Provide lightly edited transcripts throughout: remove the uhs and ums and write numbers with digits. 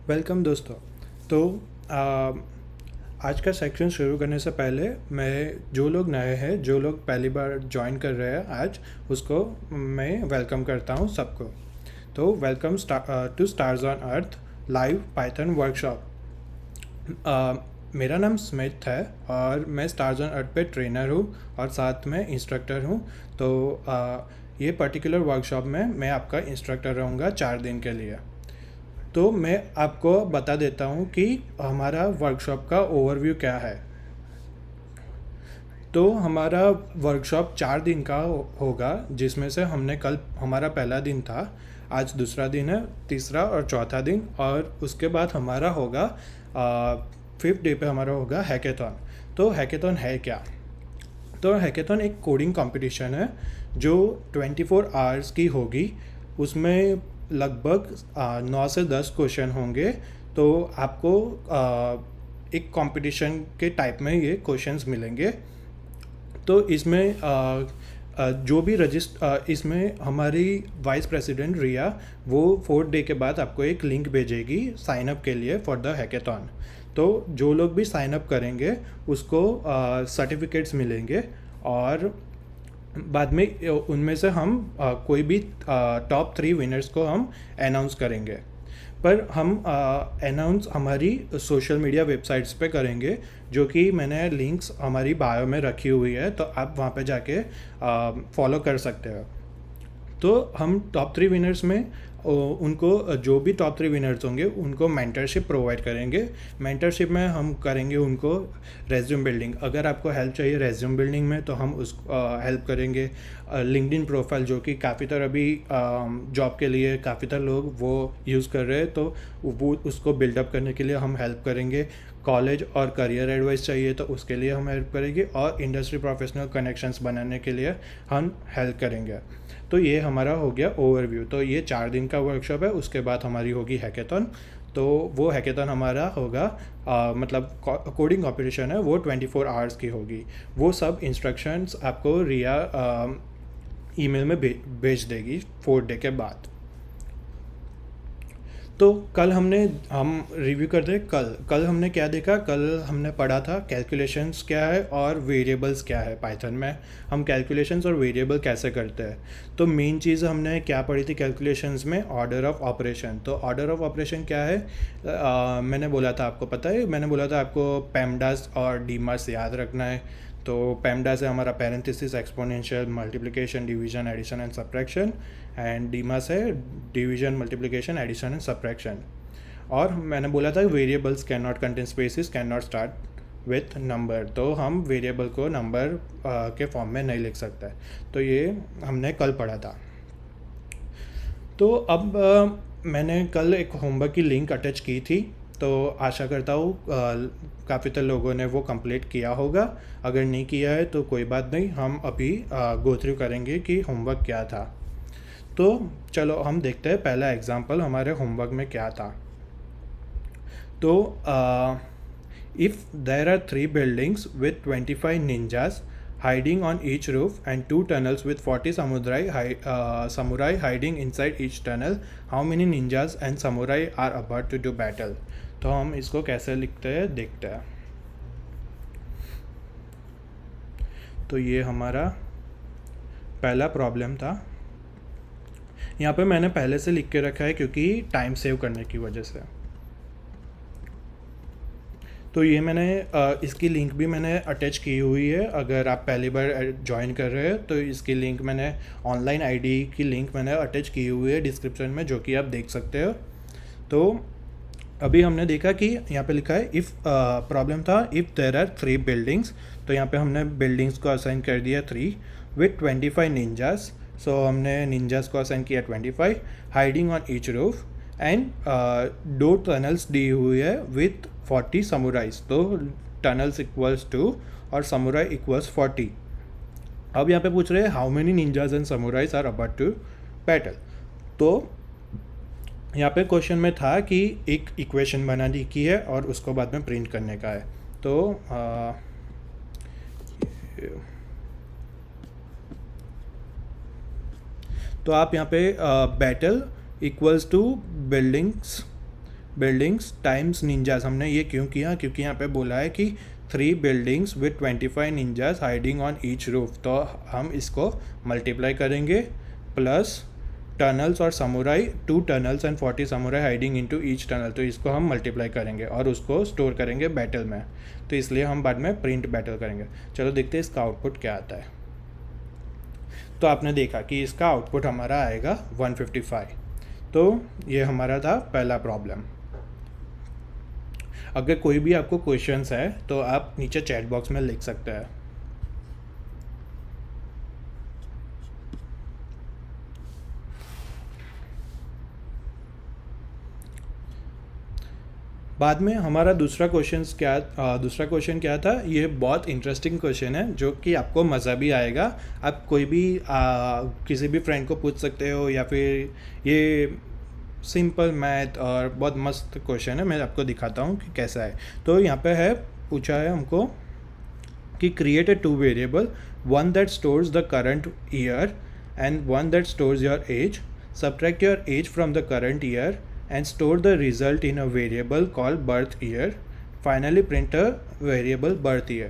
Welcome दोस्तों। तो आ, आज का सेक्शन शुरू करने से पहले मैं जो लोग नए हैं, जो लोग पहली बार ज्वाइन कर रहे हैं आज, उसको मैं वेलकम करता हूँ सबको। तो welcome to Stars on Earth live Python workshop. मेरा नाम स्मिथ है और मैं स्टार्स ऑन अर्थ पे ट्रेनर हूँ और साथ में इंस्ट्रक्टर हूँ। तो ये पर्टिकुलर वर्कशॉप में मैं आपका इंस्ट्रक्टर रहूँगा 4 दिन के लिए। तो मैं आपको बता देता हूँ कि हमारा वर्कशॉप का ओवरव्यू क्या है। तो हमारा वर्कशॉप 4 दिन का होगा, जिसमें से हमने कल हमारा पहला दिन था, आज दूसरा दिन है, तीसरा और चौथा दिन, और उसके बाद हमारा होगा 5th डे पे हमारा होगा हैकेथॉन। तो हैकेथॉन है क्या? तो हैकेथॉन एक कोडिंग कंपटीशन है जो 24 आवर्स की होगी। उसमें लगभग 9 से 10 क्वेश्चन होंगे। तो आपको एक कंपटीशन के टाइप में ये क्वेश्चंस मिलेंगे। तो इसमें जो भी इसमें हमारी वाइस प्रेसिडेंट रिया, वो 4th डे के बाद आपको एक लिंक भेजेगी साइन अप के लिए फॉर द हैकेथॉन। तो जो लोग भी साइन अप करेंगे उसको सर्टिफिकेट्स मिलेंगे, और बाद में उनमें से हम कोई भी टॉप 3 विनर्स को हम अनाउंस करेंगे। पर हम अनाउंस हमारी सोशल मीडिया वेबसाइट्स पे करेंगे, जो कि मैंने लिंक्स हमारी बायो में रखी हुई है, तो आप वहाँ पे जाके फॉलो कर सकते हो। तो हम टॉप 3 विनर्स में उनको, जो भी टॉप 3 विनर्स होंगे उनको मेंटरशिप प्रोवाइड करेंगे। मेंटरशिप में हम करेंगे उनको रेज्यूम बिल्डिंग। अगर आपको हेल्प चाहिए रेज्यूम बिल्डिंग में तो हम उस हेल्प करेंगे। लिंक्डइन प्रोफाइल, जो कि काफ़ी तरह अभी जॉब के लिए काफ़ी तरह लोग वो यूज़ कर रहे हैं, तो वो उसको बिल्डअप करने के लिए हम हेल्प करेंगे। कॉलेज और करियर एडवाइस चाहिए तो उसके लिए हम हेल्प करेंगे, और इंडस्ट्री प्रोफेशनल कनेक्शंस बनाने के लिए हम हेल्प करेंगे। तो ये हमारा हो गया ओवरव्यू। तो ये 4 दिन का वर्कशॉप है, उसके बाद हमारी होगी हैकेथॉन। तो वो हैकेथॉन हमारा होगा मतलब कोडिंग कॉम्पिटिशन है, वो 24 आवर्स की होगी। वो सब इंस्ट्रक्शंस आपको रिया ईमेल में भेज देगी 4th डे के बाद। तो कल हम रिव्यू करते हैं। कल हमने क्या देखा? कल हमने पढ़ा था कैलकुलेशंस क्या है और वेरिएबल्स क्या है। पाइथन में हम कैलकुलेशंस और वेरिएबल कैसे करते हैं। तो मेन चीज़ हमने क्या पढ़ी थी कैलकुलेशंस में? Order of operation. तो ऑर्डर ऑफ ऑपरेशन क्या है? मैंने बोला था, आपको पता है, मैंने बोला था आपको पेमडास और डीमास याद रखना है। तो पेमडास है हमारा parenthesis, exponential, multiplication, division, addition and subtraction, and DMAS है division, multiplication, addition and subtraction. और मैंने बोला था variables can not contain spaces, can not start with number. तो हम वेरिएबल को नंबर के फॉर्म में नहीं लिख सकते। तो ये हमने कल पढ़ा था। तो अब मैंने कल एक होमवर्क की लिंक अटैच की थी, तो आशा करता हूँ काफ़ी तरह लोगों ने वो कंप्लीट किया होगा। अगर नहीं किया है तो कोई बात नहीं, हम अभी गो थ्रू करेंगे कि होमवर्क क्या था। तो चलो हम देखते हैं पहला एग्जांपल हमारे होमवर्क में क्या था। तो if there are 3 buildings with 25 ninjas hiding on each roof and 2 tunnels with 40 samurai hiding inside each tunnel, how many ninjas and samurai are about to do battle? तो हम इसको कैसे लिखते हैं देखते हैं। तो ये हमारा पहला प्रॉब्लम था। यहाँ पे मैंने पहले से लिख के रखा है क्योंकि टाइम सेव करने की वजह से। तो ये मैंने इसकी लिंक भी मैंने अटैच की हुई है। अगर आप पहली बार ज्वाइन कर रहे हो तो इसकी लिंक मैंने, ऑनलाइन आईडी की लिंक मैंने अटैच की हुई है डिस्क्रिप्शन में, जो कि आप देख सकते हो। तो अभी हमने देखा कि यहाँ पे लिखा है इफ़ प्रॉब्लम था इफ़ देर आर 3 बिल्डिंग्स। तो यहाँ पे हमने बिल्डिंग्स को असाइन कर दिया 3 विथ 25 निंजास। सो हमने निंजास को असाइन किया 25, hiding on each roof, and 2 tunnels दी हुई है विथ 40 समुराइज। तो टनल्स इक्वल्स 2 और समुराई इक्वल्स 40। अब यहाँ पे पूछ रहे हैं how many ninjas and samurais are about to battle. तो यहाँ पे क्वेश्चन में था कि एक इक्वेशन बनाने की है और उसको बाद में प्रिंट करने का है। तो आप यहाँ पे battle equals to buildings buildings times ninjas. हमने ये क्यों किया, क्योंकि यहाँ पे बोला है कि 3 buildings with 25 ninjas hiding on each roof, तो हम इसको मल्टीप्लाई करेंगे प्लस टनल्स और samurai, 2 tunnels and 40 samurai hiding into each tunnel, तो इसको हम मल्टीप्लाई करेंगे और उसको स्टोर करेंगे बैटल में, तो इसलिए हम बाद में प्रिंट बैटल करेंगे। चलो देखते हैं इसका आउटपुट क्या आता है। तो आपने देखा कि इसका आउटपुट हमारा आएगा 155। तो ये हमारा था पहला प्रॉब्लम। अगर कोई भी आपको क्वेश्चंस है तो आप नीचे चैट बॉक्स में लिख सकते हैं। बाद में हमारा दूसरा क्वेश्चन क्या था, ये बहुत इंटरेस्टिंग क्वेश्चन है जो कि आपको मज़ा भी आएगा। आप कोई भी किसी भी फ्रेंड को पूछ सकते हो, या फिर ये सिंपल मैथ और बहुत मस्त क्वेश्चन है। मैं आपको दिखाता हूँ कि कैसा है। तो यहाँ पे है, पूछा है हमको कि create a 2 variable, one that stores the current year and one that stores your age, subtract your age from the current year and store the result in a variable called birth year, finally print a variable birth year।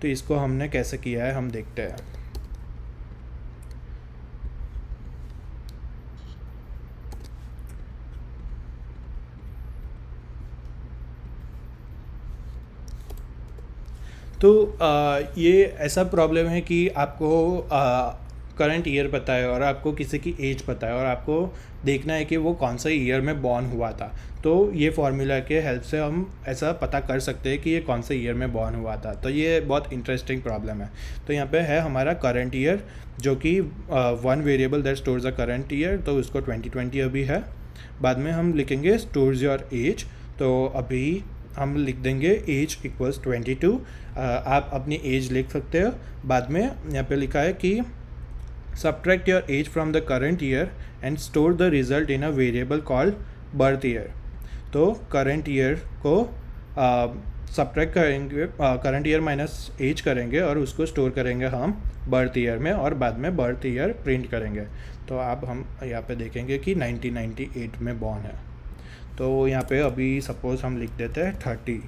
तो इसको हमने कैसे किया है हम देखते हैं। तो ये ऐसा प्रॉब्लम है कि आपको करंट ईयर पता है और आपको किसी की एज पता है और आपको देखना है कि वो कौन सा ईयर में बॉर्न हुआ था। तो ये फार्मूला के हेल्प से हम ऐसा पता कर सकते हैं कि ये कौन से ईयर में बॉर्न हुआ था। तो ये बहुत इंटरेस्टिंग प्रॉब्लम है। तो यहाँ पे है हमारा करंट ईयर, जो कि 1 variable that stores a current year, तो उसको 2020 अभी है। बाद में हम लिखेंगे स्टोर्स योर एज, तो अभी हम लिख देंगे एज इक्वल्स 22। आप अपनी एज लिख सकते हो। बाद में यहाँ पे लिखा है कि subtract your age from the current year and store the result in a variable called birth year। तो current year को subtract करेंगे, current year माइनस एज करेंगे और उसको स्टोर करेंगे हम बर्थ ईयर में, और बाद में बर्थ ईयर प्रिंट करेंगे। तो अब हम यहाँ पे देखेंगे कि 1998 में बॉर्न है। तो यहाँ पे अभी सपोज़ हम लिख देते हैं 30,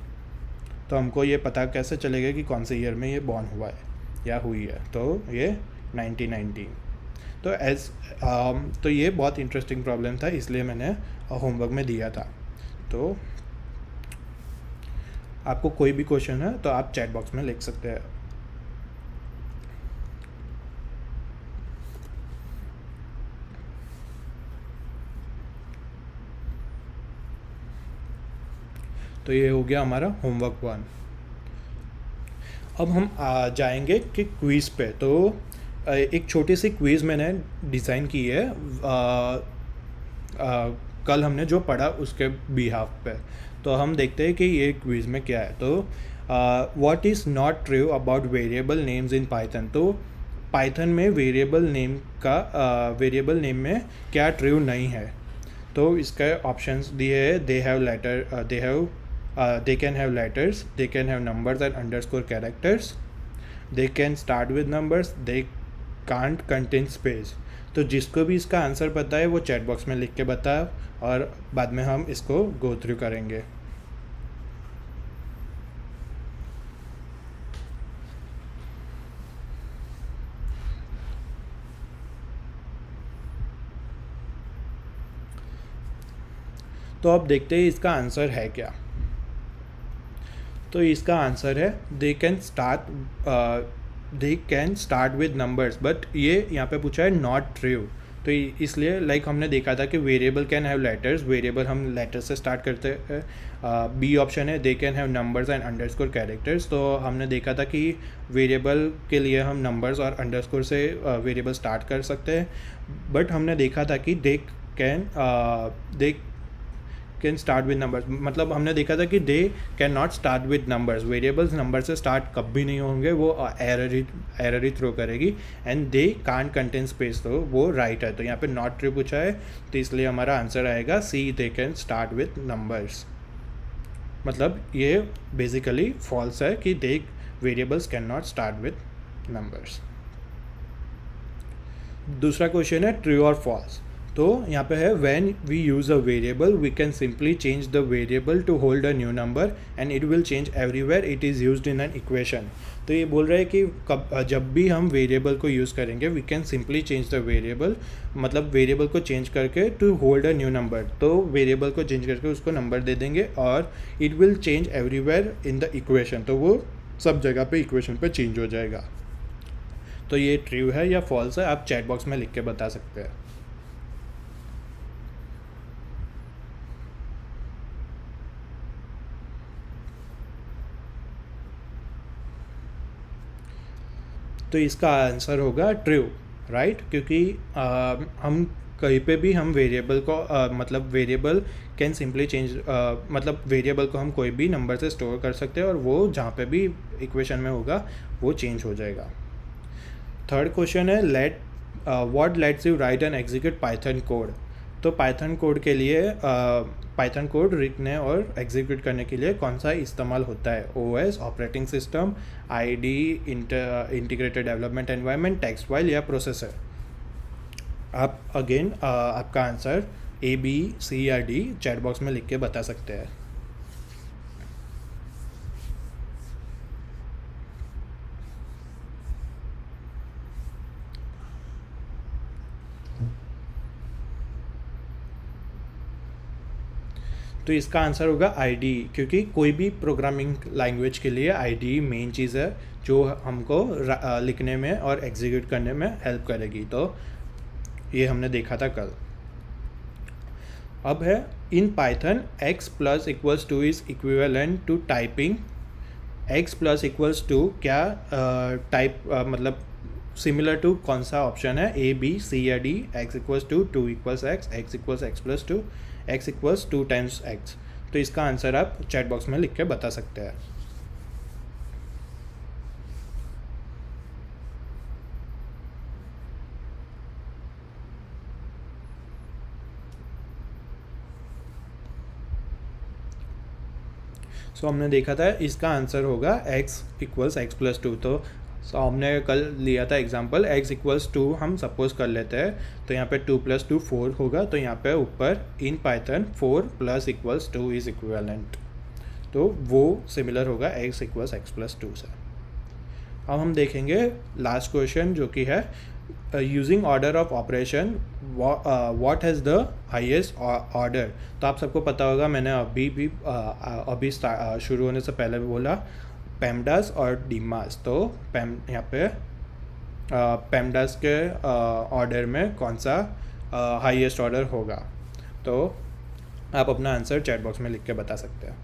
तो हमको ये पता कैसे चलेगा कि कौन से ईयर में ये बॉर्न हुआ है या हुई है। तो ये 1990। तो ये बहुत इंटरेस्टिंग प्रॉब्लम था, इसलिए मैंने होमवर्क में दिया था। तो आपको कोई भी क्वेश्चन है तो आप चैट बॉक्स में लिख सकते हैं। तो ये हो गया हमारा होमवर्क 1। अब हम जाएंगे कि क्विज़ पे। तो एक छोटी सी क्विज़ मैंने डिज़ाइन की है कल हमने जो पढ़ा उसके बिहाफ पे। तो हम देखते हैं कि ये क्विज़ में क्या है। तो what is not true about variable names in Python. तो पाइथन में वेरिएबल नेम में क्या ट्रू नहीं है। तो इसका ऑप्शंस दिए है, they can have letters, they can have numbers and underscore characters, they can start with numbers, they can't contain space. तो जिसको भी इसका आंसर पता है वो चैट बॉक्स में लिख के बताओ, और बाद में हम इसको गो थ्रू करेंगे। तो अब देखते हैं इसका आंसर है क्या। तो इसका आंसर है दे can start with numbers, but ये यहाँ पे पूछा है नॉट ट्रू। तो इसलिए लाइक हमने देखा था कि variable can have letters, variable हम लेटर से स्टार्ट करते हैं। बी ऑप्शन है they can have numbers and underscore characters. तो हमने देखा था कि वेरिएबल के लिए हम नंबर्स और अंडरस्कोर से वेरिएबल स्टार्ट कर सकते हैं, बट हमने देखा था कि दे कैन स्टार्ट विद नंबर्स, मतलब हमने देखा था कि they can not start with numbers, variables number से स्टार्ट कभी नहीं होंगे, वो एरर ही थ्रो करेगी। And they can't contain space, तो वो राइट है। तो यहाँ पे नॉट ट्रू पूछा है, तो इसलिए हमारा आंसर आएगा C, they can start with numbers. मतलब ये बेसिकली फॉल्स है कि they variables can not start with numbers. दूसरा क्वेश्चन है ट्रू और फॉल्स। तो यहाँ पे है when we use a variable we can simply change the variable to hold a new number and it will change everywhere it is used in an equation. तो ये बोल रहा है कि जब भी हम वेरिएबल को यूज़ करेंगे we can simply change the variable, मतलब वेरिएबल को चेंज करके to hold a new number. तो वेरिएबल को चेंज करके उसको नंबर दे देंगे और it will change everywhere in the equation, तो वो सब जगह पे इक्वेशन पे चेंज हो जाएगा। तो ये ट्रू है या फॉल्स है, आप चैट बॉक्स में लिख के बता सकते हैं। तो इसका आंसर होगा ट्रू, राइट, क्योंकि हम कहीं पे भी हम वेरिएबल को मतलब वेरिएबल कैन सिंपली चेंज, मतलब वेरिएबल को हम कोई भी नंबर से स्टोर कर सकते हैं और वो जहाँ पे भी इक्वेशन में होगा वो चेंज हो जाएगा। थर्ड क्वेश्चन है what let's you right and execute Python code. तो पाइथन कोड के लिए पाइथन कोड लिखने और एग्जीक्यूट करने के लिए कौन सा इस्तेमाल होता है? OS, operating system, ID, integrated development environment, text file या प्रोसेसर। आप अगेन आपका आंसर ए, बी, सी या डी चैट बॉक्स में लिख के बता सकते हैं। तो इसका आंसर होगा आईडी, क्योंकि कोई भी प्रोग्रामिंग लैंग्वेज के लिए आईडी मेन चीज़ है जो हमको लिखने में और एग्जीक्यूट करने में हेल्प करेगी। तो ये हमने देखा था कल। अब है in Python x plus equals two is equivalent to typing x plus equals two, क्या टाइप मतलब सिमिलर टू कौन सा ऑप्शन है? ए, बी, सी या D. x equals to 2 equals x equals x plus 2, x equals 2 times x। तो इसका answer आप chat box में लिख के बता सकते हैं। सो हमने देखा था इसका आंसर होगा x इक्वल्स x प्लस 2। तो हमने कल लिया था एग्जांपल x इक्वल्स 2 हम सपोज कर लेते हैं, तो यहाँ पे 2 प्लस 2 4 होगा। तो यहाँ पे ऊपर in Python 4 plus equals 2 is equivalent, तो वो सिमिलर होगा x इक्वल्स x प्लस 2 से। अब हम देखेंगे लास्ट क्वेश्चन जो कि है using order of operation what has the highest order. तो आप सबको पता होगा, मैंने अभी शुरू होने से पहले भी बोला पेमडास और डीमास। तो यहाँ पे पेमडास के ऑर्डर में कौन सा हाईएस्ट ऑर्डर होगा? तो आप अपना आंसर चैट बॉक्स में लिख के बता सकते हैं।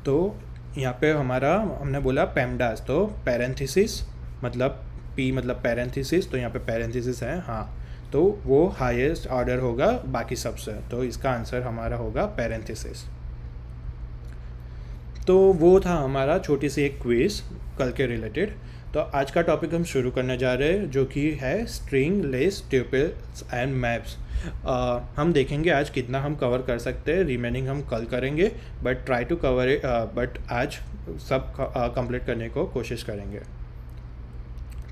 तो यहाँ पे हमने बोला पेमडास, तो पैरेंथेसिस मतलब P मतलब पैरेंथेसिस, तो यहाँ पे पैरेंथेसिस है, हाँ, तो वो हाईएस्ट ऑर्डर होगा बाकी सबसे। तो इसका आंसर हमारा होगा पैरेंथेसिस। तो वो था हमारा छोटी सी एक क्विज कल के रिलेटेड। तो आज का टॉपिक हम शुरू करने जा रहे हैं जो कि है string, list, tuples and maps. हम देखेंगे आज कितना हम कवर कर सकते हैं, रिमेनिंग हम कल करेंगे, but try to cover it, but आज सब कंप्लीट करने को कोशिश करेंगे।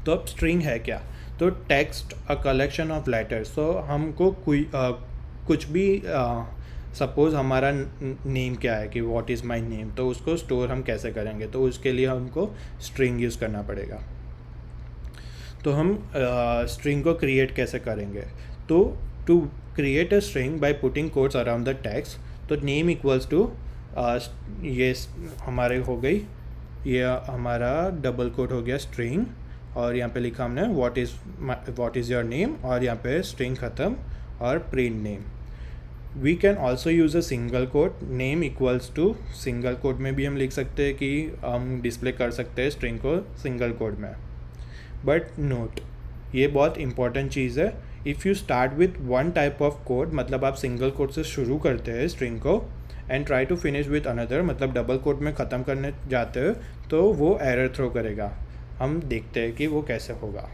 तो अब स्ट्रिंग है क्या? तो text a collection of letters. तो हमको कुछ भी सपोज़ हमारा नेम क्या है कि व्हाट इज़ माय नेम, तो उसको स्टोर हम कैसे करेंगे? तो उसके लिए हमको स्ट्रिंग यूज़ करना पड़ेगा। तो हम स्ट्रिंग को क्रिएट कैसे करेंगे? तो to create a string by putting quotes around the text, तो नेम इक्वल्स टू ये हमारे हो गई, ये हमारा डबल कोट हो गया स्ट्रिंग, और यहाँ पे लिखा हमने व्हाट इज़ योर नेम, और यहाँ पे स्ट्रिंग ख़त्म और print name. We can also use a single quote, name equals to, single quote में भी हम लिख सकते हैं कि हम डिस्प्ले कर सकते हैं स्ट्रिंग को सिंगल कोट में। बट नोट, ये बहुत इंपॉर्टेंट चीज़ है, if you start with one type of code, मतलब आप सिंगल कोट से शुरू करते हैं स्ट्रिंग को, and try to finish with another, मतलब डबल कोट में ख़त्म करने जाते हो, तो वो एरर थ्रो करेगा। हम देखते हैं कि वो कैसे होगा।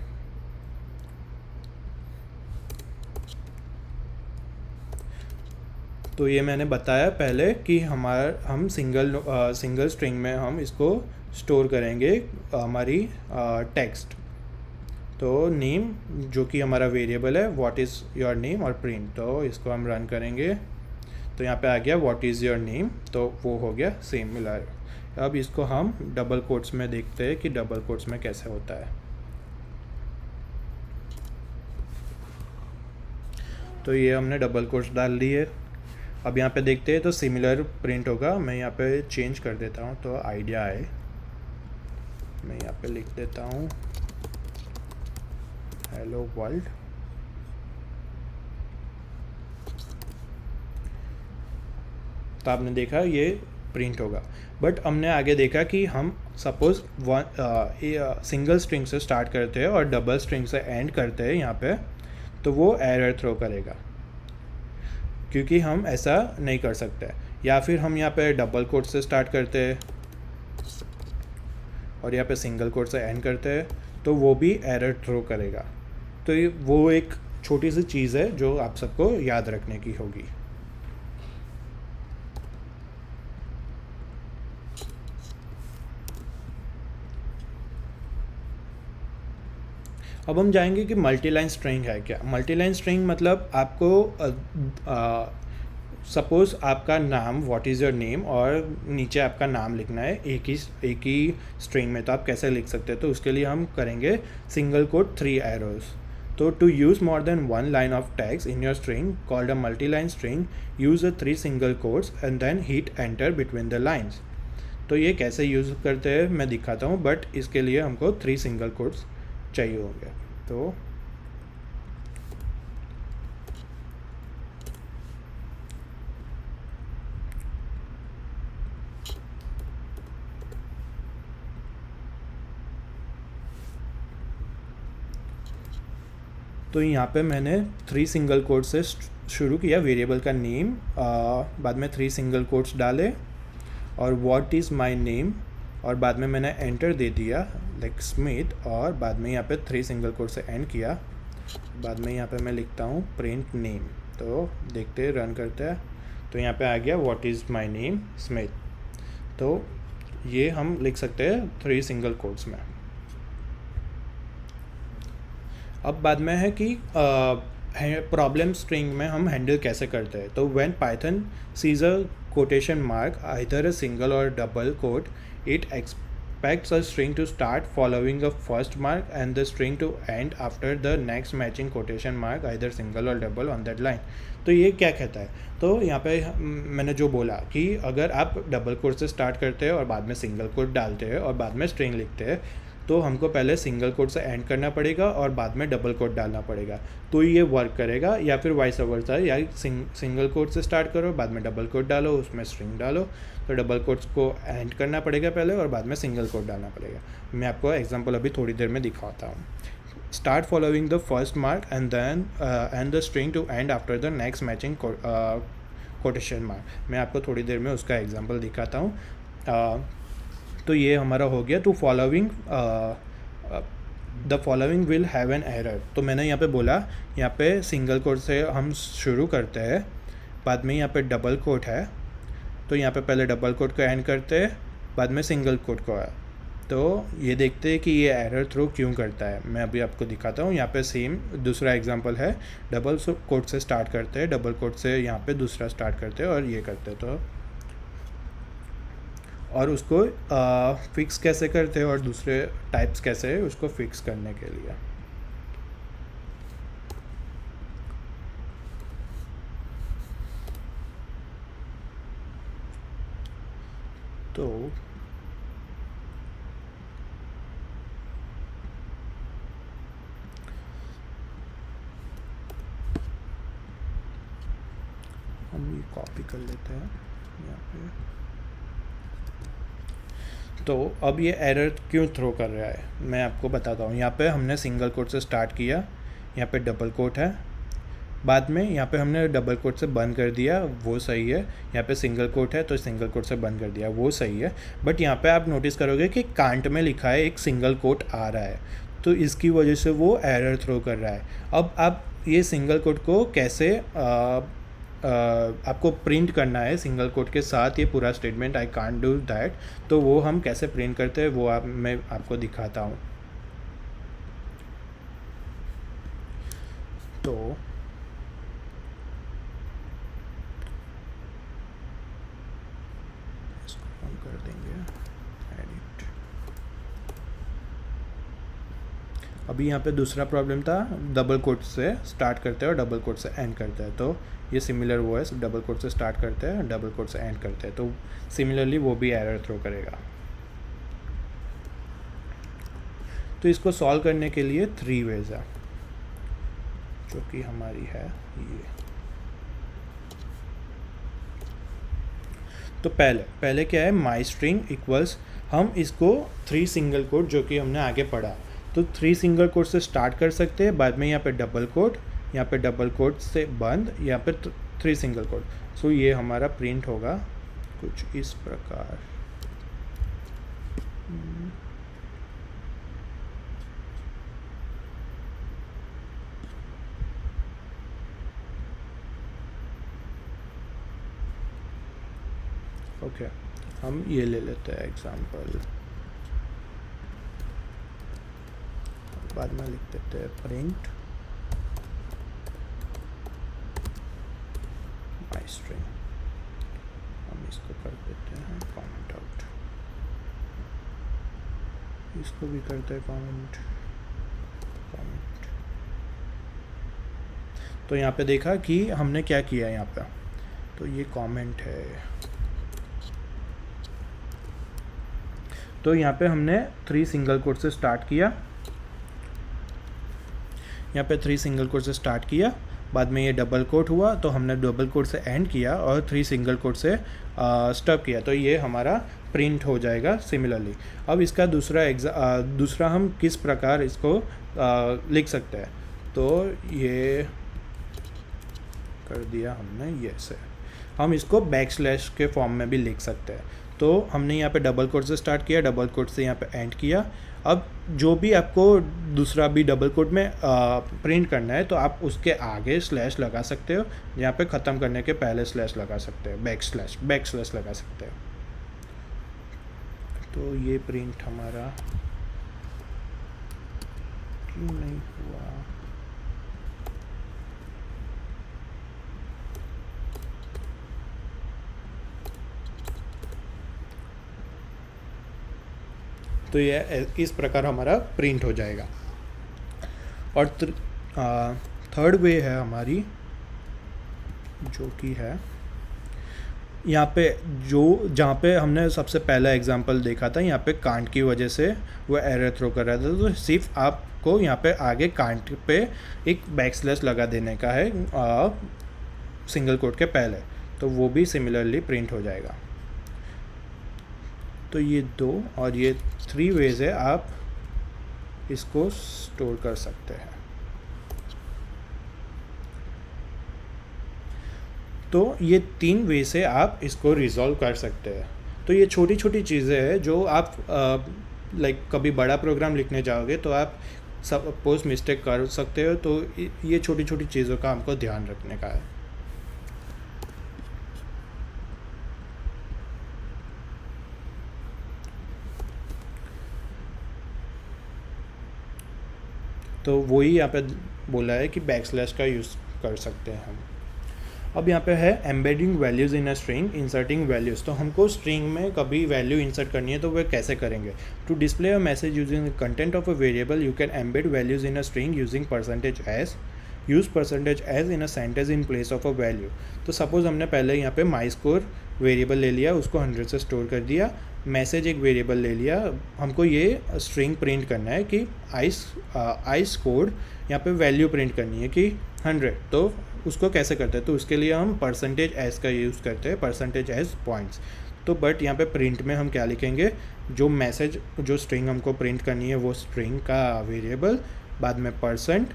तो ये मैंने बताया पहले कि हम सिंगल स्ट्रिंग में हम इसको स्टोर करेंगे हमारी टेक्स्ट। तो नेम जो कि हमारा वेरिएबल है, व्हाट इज़ योर नेम, और प्रिंट, तो इसको हम रन करेंगे तो यहाँ पे आ गया व्हाट इज़ योर नेम, तो वो हो गया सेम मिला। अब इसको हम डबल कोट्स में देखते हैं कि डबल कोट्स में कैसे होता है। तो ये हमने डबल कोट्स डाल दिए। अब यहाँ पे देखते हैं तो सिमिलर प्रिंट होगा। मैं यहाँ पे चेंज कर देता हूँ तो आइडिया आए। मैं यहाँ पे लिख देता हूँ हेलो वर्ल्ड। तो आपने देखा ये प्रिंट होगा। बट हमने आगे देखा कि हम सपोज़ सिंगल स्ट्रिंग से स्टार्ट करते हैं और डबल स्ट्रिंग से एंड करते हैं यहाँ पे, तो वो एरर थ्रो करेगा, क्योंकि हम ऐसा नहीं कर सकते। या फिर हम यहाँ पे डबल कोट से स्टार्ट करते हैं और यहाँ पे सिंगल कोट से एंड करते हैं, तो वो भी एरर थ्रो करेगा। तो ये वो एक छोटी सी चीज़ है जो आप सबको याद रखने की होगी। अब हम जाएंगे कि मल्टीलाइन स्ट्रिंग है क्या। मल्टीलाइन स्ट्रिंग मतलब आपको सपोज़ आपका नाम व्हाट इज़ योर नेम और नीचे आपका नाम लिखना है एक ही स्ट्रिंग में। तो आप कैसे लिख सकते हैं, तो उसके लिए हम करेंगे सिंगल कोट 3 एरोज। तो to use more than 1 line of text in your string called a multiline string, use a 3 single quotes and then hit enter between the lines. तो ये कैसे यूज़ करते हैं मैं दिखाता हूँ, बट इसके लिए हमको 3 सिंगल कोट्स चाहिए होंगे। तो यहाँ पे मैंने 3 सिंगल कोट्स से शुरू किया, वेरिएबल का नेम, बाद में 3 सिंगल कोट्स डाले और व्हाट इज़ माय नेम, और बाद में मैंने एंटर दे दिया लाइक स्मिथ, और बाद में यहाँ पे 3 सिंगल कोट से एंड किया। बाद में यहाँ पे मैं लिखता हूँ प्रिंट नेम। तो देखते हैं, रन करते हैं, तो यहाँ पे आ गया what is my name Smith. तो ये हम लिख सकते हैं 3 सिंगल कोट्स में। अब बाद में है कि प्रॉब्लम स्ट्रिंग में हम हैंडल कैसे करते हैं। तो when Python sees a quotation mark either a single और double quote, it expects a string to start following a first mark and the string to end after the next matching quotation mark either single or double on that line। तो ये क्या कहता है, तो यहाँ पे मैंने जो बोला कि अगर आप डबल कोट से स्टार्ट करते हैं और बाद में सिंगल कोट डालते हैं और बाद में स्ट्रिंग लिखते हैं, तो हमको पहले सिंगल कोट से एंड करना पड़ेगा और बाद में डबल कोट डालना पड़ेगा, तो ये वर्क करेगा। या फिर वाइस वर्सा, या सिंगल कोट से स्टार्ट करो, बाद में डबल कोट डालो, उसमें स्ट्रिंग डालो, तो डबल कोट्स को एंड करना पड़ेगा पहले और बाद में सिंगल कोट डालना पड़ेगा। मैं आपको एग्जांपल अभी थोड़ी देर में दिखाता हूँ। Start following the first mark and then end the string to end after the next matching quotation mark. मैं आपको थोड़ी देर में उसका एग्जांपल दिखाता हूँ। तो ये हमारा हो गया to following the following will have an error. तो मैंने यहाँ पे बोला, यहाँ पे सिंगल कोट से हम शुरू करते हैं, बाद में यहाँ पे डबल कोट है, तो यहाँ पे पहले डबल कोट को एंड करते हैं, बाद में सिंगल कोट को है। तो ये देखते हैं कि ये एरर थ्रो क्यों करता है। मैं अभी आपको दिखाता हूँ। यहाँ पे सेम दूसरा एग्जांपल है, डबल कोट से स्टार्ट करते हैं, डबल कोट से यहाँ पे दूसरा स्टार्ट करते हैं और ये करते हैं। तो और उसको फिक्स कैसे करते हैं और दूसरे टाइप्स कैसे है उसको फिक्स करने के लिए। तो हम ये कॉपी कर लेते हैं यहाँ पे। तो अब ये एरर क्यों थ्रो कर रहा है मैं आपको बताता हूँ। यहाँ पे हमने सिंगल कोट से स्टार्ट किया, यहाँ पे डबल कोट है, बाद में यहाँ पे हमने डबल कोट से बंद कर दिया, वो सही है। यहाँ पे सिंगल कोट है तो सिंगल कोट से बंद कर दिया, वो सही है। बट यहाँ पे आप नोटिस करोगे कि कांट में लिखा है एक सिंगल कोट आ रहा है, तो इसकी वजह से वो एरर थ्रो कर रहा है। अब आप ये सिंगल कोट को कैसे आपको प्रिंट करना है सिंगल कोट के साथ ये पूरा statement, I can't do that, तो वो हम कैसे प्रिंट करते हैं वो मैं आपको दिखाता हूँ। देंगे एडिट। अभी यहाँ पे दूसरा प्रॉब्लम था, डबल कोट से स्टार्ट करते हैं और डबल कोट से एंड करते हैं, तो ये सिमिलर वो है, डबल कोट से स्टार्ट करते हैं डबल कोट से एंड करते हैं, तो सिमिलरली वो भी एरर थ्रो करेगा। तो इसको सॉल्व करने के लिए 3 वेज है, जो कि हमारी है ये। तो पहले क्या है, माई स्ट्रिंग इक्वल्स, हम इसको 3 सिंगल कोट जो कि हमने आगे पढ़ा, तो 3 सिंगल कोट से स्टार्ट कर सकते हैं, बाद में यहाँ पे डबल कोट, यहाँ पे डबल कोट से बंद, यहाँ पे 3 सिंगल कोट। सो ये हमारा प्रिंट होगा कुछ इस प्रकार। ओके, हम ये ले लेते हैं एग्जांपल, बाद में लिख देते हैं प्रिंट माई स्ट्रिंग। हम इसको कर देते हैं कमेंट आउट, इसको भी करते हैं कमेंट। तो यहाँ पे देखा कि हमने क्या किया यहाँ पे, तो ये कमेंट है। तो यहाँ पे हमने 3 सिंगल कोट से स्टार्ट किया, यहाँ पे 3 सिंगल कोट से स्टार्ट किया, बाद में ये डबल कोट हुआ तो हमने डबल कोट से एंड किया और 3 सिंगल कोट से स्टॉप किया, तो ये हमारा प्रिंट हो जाएगा सिमिलरली। अब इसका दूसरा हम किस प्रकार इसको लिख सकते हैं, तो ये कर दिया हमने, ये से हम इसको बैकस्लैश के फॉर्म में भी लिख सकते हैं। तो हमने यहाँ पे डबल कोट से स्टार्ट किया, डबल कोट से यहाँ पे एंड किया। अब जो भी आपको दूसरा भी डबल कोट में प्रिंट करना है तो आप उसके आगे स्लैश लगा सकते हो, यहाँ पे ख़त्म करने के पहले स्लैश लगा सकते हो, बैक स्लैश लगा सकते हो। तो ये प्रिंट हमारा क्यों नहीं हुआ, तो ये इस प्रकार हमारा प्रिंट हो जाएगा। और थर्ड वे है हमारी, जो कि है यहाँ पे जहाँ पे हमने सबसे पहला एग्जांपल देखा था, यहाँ पे कांट की वजह से वो एरर थ्रो कर रहा था, तो सिर्फ आपको यहाँ पे आगे कांट पे एक बैकस्लैश लगा देने का है सिंगल कोट के पहले, तो वो भी सिमिलरली प्रिंट हो जाएगा। तो ये 2 और ये 3 वेज है आप इसको स्टोर कर सकते हैं। तो ये 3 वे से आप इसको रिजॉल्व कर सकते हैं। तो ये छोटी छोटी चीज़ें हैं जो आप कभी बड़ा प्रोग्राम लिखने जाओगे तो आप सपोज मिस्टेक कर सकते हो, तो ये छोटी छोटी चीज़ों का हमको ध्यान रखने का है। तो वही यहाँ पे बोला है कि बैकस्लैश का यूज़ कर सकते हैं हम। अब यहाँ पे है embedding values in a string, inserting values. तो हमको स्ट्रिंग में कभी वैल्यू इंसर्ट करनी है तो वह कैसे करेंगे। To display a message using the content of a variable you can embed values in a string using %s, use %s in a sentence in place of a value. तो suppose हमने पहले यहाँ पे माई स्कोर वेरिएबल ले लिया, उसको 100 से store कर दिया, मैसेज एक वेरिएबल ले लिया, हमको ये स्ट्रिंग प्रिंट करना है कि आई स्कोर्ड, यहाँ पे वैल्यू प्रिंट करनी है कि 100। तो उसको कैसे करते हैं, तो उसके लिए हम %s का यूज़ करते हैं, %s पॉइंट्स। तो बट यहाँ पे प्रिंट में हम क्या लिखेंगे, जो मैसेज जो स्ट्रिंग हमको प्रिंट करनी है वो स्ट्रिंग का वेरिएबल, बाद में %,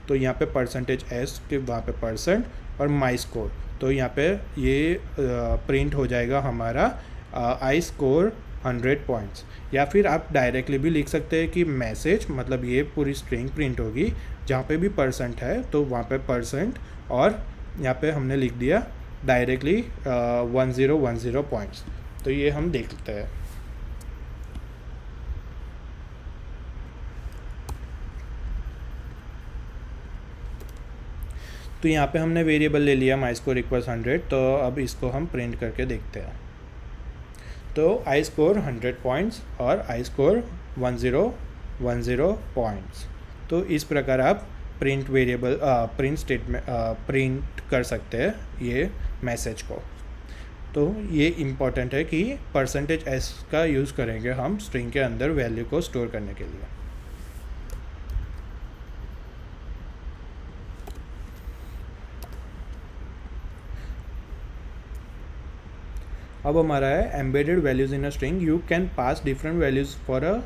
तो यहाँ पे %s के वहाँ पे % और माई स्कोर। तो यहाँ पे ये प्रिंट हो जाएगा हमारा आई स्कोर 100 पॉइंट्स। या फिर आप डायरेक्टली भी लिख सकते हैं कि मैसेज, मतलब ये पूरी स्ट्रिंग प्रिंट होगी, जहाँ पे भी % है तो वहाँ पे %, और यहाँ पे हमने लिख दिया डायरेक्टली 1010 पॉइंट्स। तो ये हम देख लेते हैं। तो यहाँ पे हमने वेरिएबल ले लिया माई स्कोर इक्वल्स 100, तो अब इसको हम प्रिंट करके देखते हैं। तो आई स्कोर 100 पॉइंट्स और आई स्कोर 1010 पॉइंट्स। तो इस प्रकार आप print variable print statement print कर सकते हैं ये मैसेज को। तो ये इम्पॉर्टेंट है कि %s का यूज़ करेंगे हम स्ट्रिंग के अंदर वैल्यू को स्टोर करने के लिए। अब हमारा है embedded values in a string. You can pass different values for a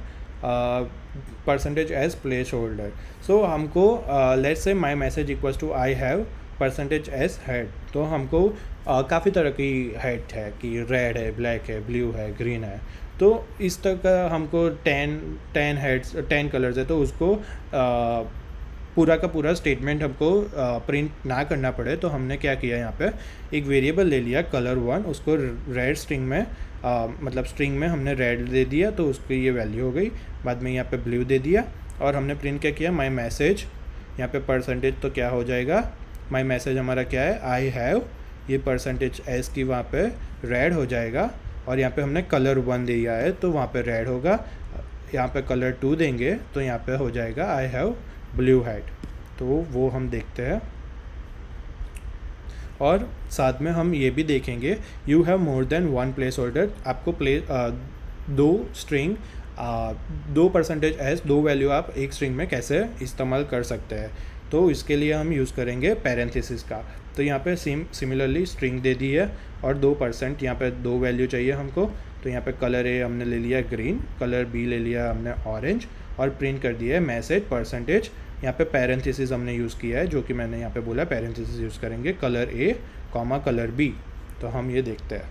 %s place holder. So हमको let's say my message equals to I have %s head. तो हमको काफ़ी तरह की हेड है कि रेड है, ब्लैक है, ब्लू है, ग्रीन है। तो इस तरह का हमको 10 हेड्स 10 कलर्स है, तो उसको पूरा का पूरा स्टेटमेंट हमको प्रिंट ना करना पड़े, तो हमने क्या किया यहाँ पे एक वेरिएबल ले लिया color1, उसको रेड स्ट्रिंग में मतलब स्ट्रिंग में हमने रेड दे दिया, तो उसकी ये वैल्यू हो गई। बाद में यहाँ पे ब्लू दे दिया और हमने प्रिंट क्या किया, माई मैसेज, यहाँ पे परसेंटेज तो क्या हो जाएगा, माई मैसेज हमारा क्या है, आई हैव, ये %s की वहाँ पे रेड हो जाएगा। और यहाँ पे हमने color1 दिया है तो वहाँ पे रेड होगा। यहाँ पे color2 देंगे तो यहाँ पे हो जाएगा आई हैव ब्लू हेड। तो वो हम देखते हैं। और साथ में हम ये भी देखेंगे, you have more than 1 place holder. आपको दो स्ट्रिंग 2%s 2 वैल्यू आप एक स्ट्रिंग में कैसे इस्तेमाल कर सकते हैं। तो इसके लिए हम यूज़ करेंगे पैरेंथेसिस का। तो यहाँ पे सिमिलरली स्ट्रिंग दे दी है और 2% यहाँ पे 2 वैल्यू चाहिए हमको। तो यहाँ पे कलर ए हमने ले लिया ग्रीन, कलर बी ले लिया हमने ऑरेंज और प्रिंट कर दिया है मैसेज %। यहाँ पे पैरेंथेसिस हमने यूज़ किया है, जो कि मैंने यहाँ पे बोला पैरेंथेसिस यूज़ करेंगे कलर ए कॉमा कलर बी। तो हम ये देखते हैं।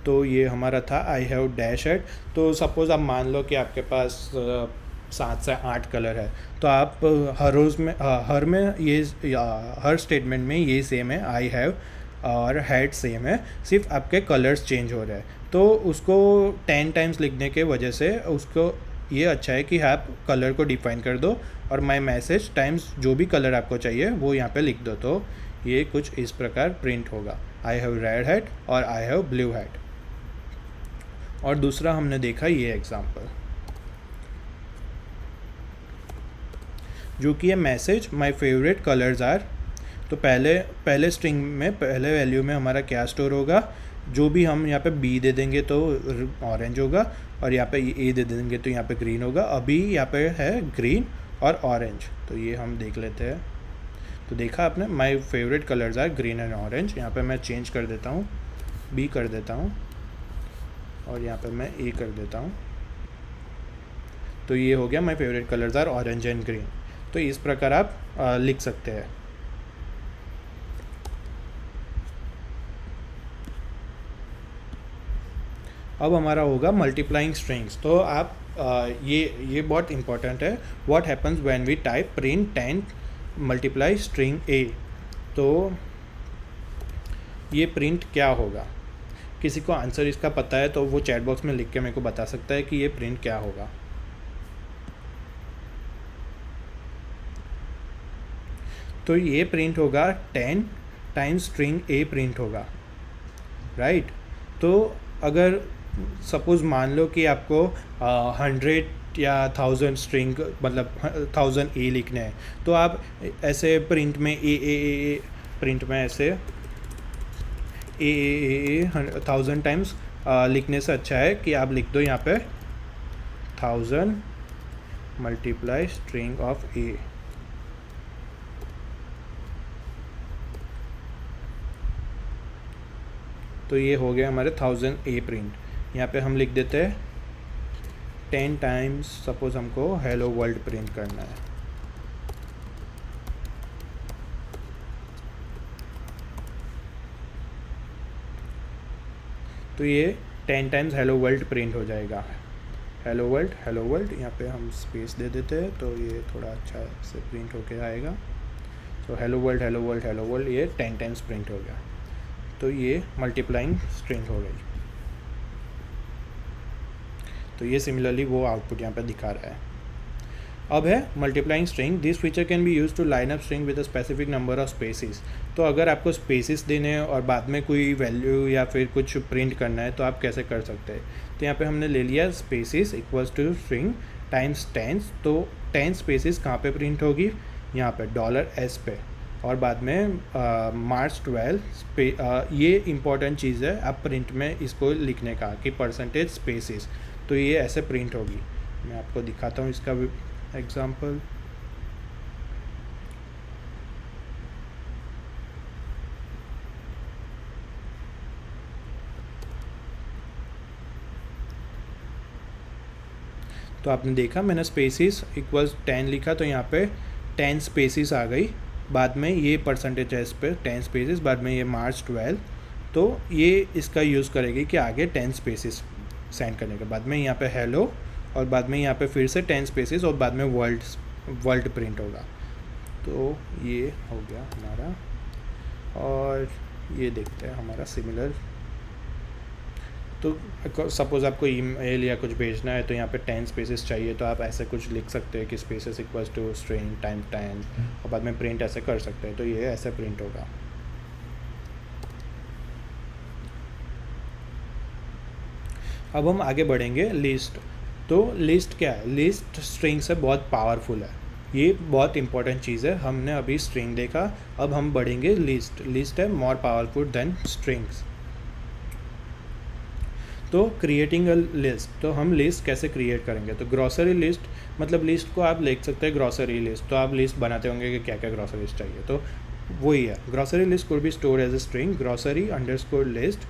तो ये हमारा था आई हैव डैश हेड। तो सपोज़ आप मान लो कि आपके पास 7 से 8 कलर है, तो आप हर रोज़ में हर स्टेटमेंट में ये सेम है, आई हैव और हेड सेम है, सिर्फ आपके कलर्स चेंज हो रहे हैं। तो उसको 10 टाइम्स लिखने के वजह से उसको ये अच्छा है कि आप कलर को डिफाइन कर दो और माई मैसेज टाइम्स जो भी कलर आपको चाहिए वो यहाँ पे लिख दो। तो ये कुछ इस प्रकार प्रिंट होगा, आई हैव रेड हेड और आई हैव ब्लू हेड। और दूसरा हमने देखा ये एग्जांपल, जो कि है message my favourite colours are. तो पहले स्ट्रिंग में पहले वैल्यू में हमारा क्या स्टोर होगा, जो भी हम यहाँ पे बी दे देंगे तो ऑरेंज होगा और यहाँ पे ए दे देंगे तो यहाँ पे ग्रीन होगा। अभी यहाँ पे है ग्रीन और ऑरेंज, तो ये हम देख लेते हैं। तो देखा आपने, my favourite colours are green and orange. यहाँ पे मैं चेंज कर देता हूँ, बी कर देता हूँ और यहाँ पे मैं ए कर देता हूँ। तो ये हो गया my favourite colours are orange and green. तो इस प्रकार आप लिख सकते हैं। अब हमारा होगा मल्टीप्लाइंग स्ट्रिंग्स। तो आप ये बहुत इंपॉर्टेंट है। What happens when we type print 10 multiply string a. तो ये प्रिंट क्या होगा, किसी को आंसर इसका पता है तो वो चैट बॉक्स में लिख के मेरे को बता सकता है कि ये प्रिंट क्या होगा। तो ये प्रिंट होगा 10 टाइम्स स्ट्रिंग ए प्रिंट होगा, राइट। तो अगर सपोज़ मान लो कि आपको 100 या 1000 स्ट्रिंग मतलब 1000 ए लिखने हैं, तो आप ऐसे प्रिंट में ए प्रिंट में ऐसे ए 1000 टाइम्स लिखने से अच्छा है कि आप लिख दो यहाँ पे 1000 मल्टीप्लाई स्ट्रिंग ऑफ ए। तो ये हो गया हमारे 1000 ए प्रिंट। यहाँ पे हम लिख देते हैं 10 टाइम्स, सपोज हमको हेलो वर्ल्ड प्रिंट करना है। तो ये 10 टाइम्स हेलो वर्ल्ड प्रिंट हो जाएगा। हेलो वर्ल्ड यहाँ पे हम स्पेस दे देते हैं तो ये थोड़ा अच्छा से प्रिंट होके आएगा। तो हेलो वर्ल्ड ये 10 टाइम्स प्रिंट हो गया। तो ये मल्टीप्लाइंग स्ट्रिंग हो गई। तो ये सिमिलरली वो आउटपुट यहाँ पे दिखा रहा है। अब है multiplying string. This feature can be use to line up string with a specific number of spaces. तो अगर आपको स्पेसिस देने हैं और बाद में कोई वैल्यू या फिर कुछ प्रिंट करना है तो आप कैसे कर सकते हैं। तो यहाँ पे हमने ले लिया spaces equals to string times 10। तो 10 स्पेसिस कहाँ पे प्रिंट होगी, यहाँ पे $S पे, और बाद में मार्च 12 ये इंपॉर्टेंट चीज़ है आप प्रिंट में इसको लिखने का कि परसेंटेज स्पेसिस, तो ये ऐसे प्रिंट होगी। मैं आपको दिखाता हूँ इसका एग्जांपल। तो आपने देखा मैंने स्पेसिस इक्वल्स 10 लिखा तो यहाँ पे 10 स्पेसिस आ गई, बाद में ये परसेंटेज है इस पर 10 स्पेसिस, बाद में ये मार्च 12। तो ये इसका यूज़ करेगी कि आगे 10 स्पेसिस सेंड करने के बाद में यहाँ पे हेलो, और बाद में यहाँ पे फिर से 10 स्पेसिस, और बाद में वर्ल्ड प्रिंट होगा। तो ये हो गया हमारा, और ये देखते हैं हमारा सिमिलर। तो सपोज़ आपको ईमेल या कुछ भेजना है तो यहाँ पे 10 स्पेसेस चाहिए, तो आप ऐसे कुछ लिख सकते हैं कि spaces equals to string time 10, और बाद में प्रिंट ऐसे कर सकते हैं। तो ये ऐसे प्रिंट होगा। अब हम आगे बढ़ेंगे लिस्ट। तो लिस्ट क्या है, लिस्ट स्ट्रिंग से बहुत पावरफुल है, ये बहुत इंपॉर्टेंट चीज़ है। हमने अभी स्ट्रिंग देखा, अब हम बढ़ेंगे लिस्ट। लिस्ट है मोर पावरफुल देन स्ट्रिंग्स। तो क्रिएटिंग अ लिस्ट, तो हम लिस्ट कैसे क्रिएट करेंगे। तो ग्रॉसरी लिस्ट, मतलब लिस्ट को आप लिख सकते हैं ग्रॉसरी लिस्ट। तो आप लिस्ट बनाते होंगे कि क्या क्या ग्रॉसरी चाहिए, तो वही है। Grocery list could be store as a string grocery underscore list.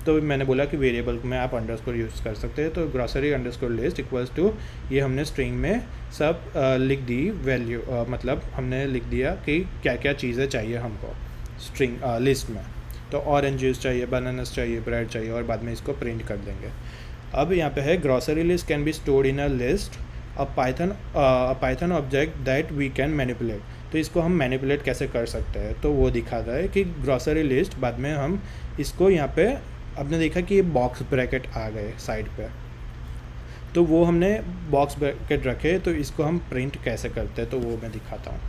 तो मैंने बोला कि वेरिएबल में आप अंडरस्कोर यूज़ कर सकते हैं। तो grocery underscore list equals to, ये हमने स्ट्रिंग में सब लिख दी वैल्यू, मतलब हमने लिख दिया कि क्या क्या चीज़ें चाहिए हमको स्ट्रिंग लिस्ट में। तो ऑरेंज जूस चाहिए, बनानास चाहिए, ब्रेड चाहिए, और बाद में इसको प्रिंट कर देंगे। अब यहाँ पे है grocery list can be stored in a list a Python object that we can manipulate. तो इसको हम मैनिपुलेट कैसे कर सकते हैं, तो वो दिखाता है कि ग्रॉसरी लिस्ट, बाद में हम इसको यहाँ पे आपने देखा कि ये बॉक्स ब्रैकेट आ गए साइड पे, तो वो हमने बॉक्स ब्रैकेट रखे, तो इसको हम प्रिंट कैसे करते हैं तो वो मैं दिखाता हूँ।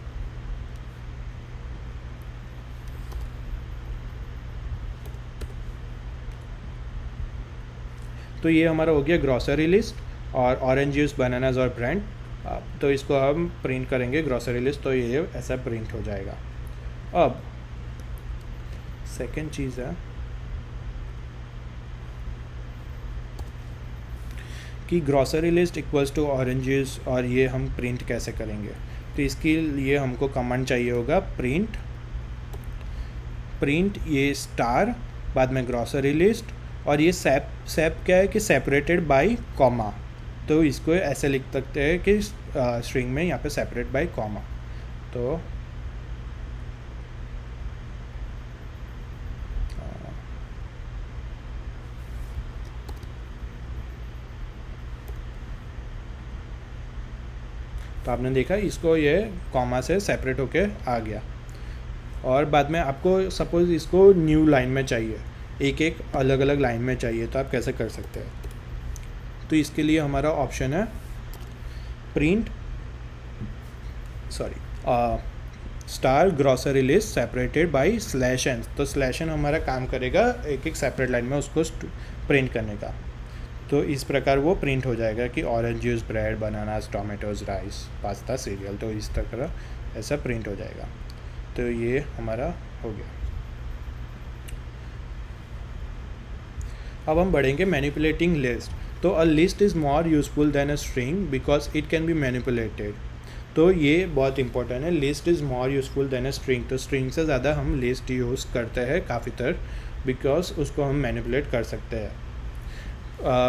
तो ये हमारा हो गया ग्रॉसरी लिस्ट और ऑरेंज जूस, बनानास और ब्रेड। तो इसको हम प्रिंट करेंगे ग्रॉसरी लिस्ट, तो ये ऐसा प्रिंट हो जाएगा। अब सेकंड चीज़ है कि grocery list equals to orange juice, और ये हम प्रिंट कैसे करेंगे। तो इसके लिए हमको कमांड चाहिए होगा प्रिंट ये स्टार, बाद में ग्रॉसरी लिस्ट, और ये सेप क्या है कि सेपरेटेड बाय कॉमा। तो इसको ऐसे लिख सकते हैं कि स्ट्रिंग में यहाँ पे सेपरेट बाय कॉमा। तो आपने देखा इसको ये कॉमा से सेपरेट होके आ गया। और बाद में आपको सपोज़ इसको न्यू लाइन में चाहिए, एक एक अलग अलग लाइन में चाहिए, तो आप कैसे कर सकते हैं। तो इसके लिए हमारा ऑप्शन है star grocery list separated by /n। तो /n हमारा काम करेगा एक एक सेपरेट लाइन में उसको प्रिंट करने का। तो इस प्रकार वो प्रिंट हो जाएगा कि orange juice, bread, bananas, tomatoes, rice, pasta, serial. तो इस तरह ऐसा प्रिंट हो जाएगा। तो ये हमारा हो गया। अब हम बढ़ेंगे मैनिपुलेटिंग लिस्ट। तो a list is more useful than a string because it can be manipulated. तो ये बहुत इंपॉर्टेंट है, list is more useful than a string. तो स्ट्रिंग से ज़्यादा हम लिस्ट यूज़ करते हैं काफ़ी तरह, बिकॉज उसको हम मैनिपुलेट कर सकते हैं।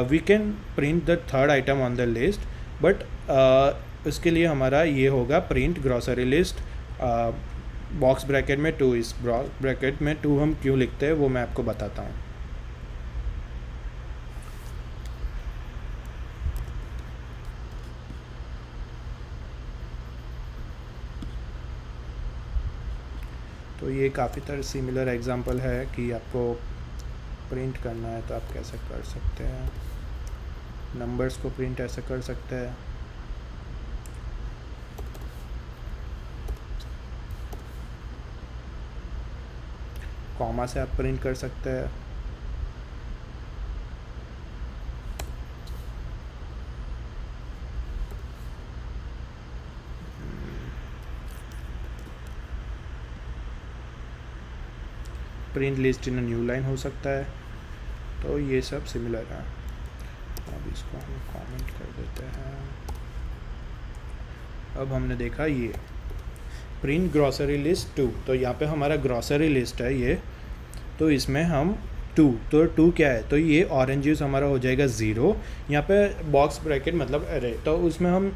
We can print the third item on the list, but उसके लिए हमारा ये होगा print grocery list box bracket में 2। इस ब्रैकेट में 2 हम क्यों लिखते हैं वो मैं आपको बताता हूँ। तो ये काफ़ी तरह सिमिलर एग्जांपल है कि आपको प्रिंट करना है तो आप कैसे कर सकते हैं। नंबर्स को प्रिंट ऐसे कर सकते हैं, कॉमा से आप प्रिंट कर सकते हैं। प्रिंट लिस्ट इन न्यू लाइन हो सकता है। तो ये सब सिमिलर है। अब इसको हम कमेंट कर देते हैं। अब हमने देखा ये प्रिंट ग्रॉसरी लिस्ट 2, तो यहाँ पे हमारा ग्रॉसरी लिस्ट है ये, तो इसमें हम 2, तो 2 क्या है, तो ये ऑरेंज जूस हमारा हो जाएगा 0। यहाँ पे बॉक्स ब्रैकेट मतलब अरे, तो उसमें हम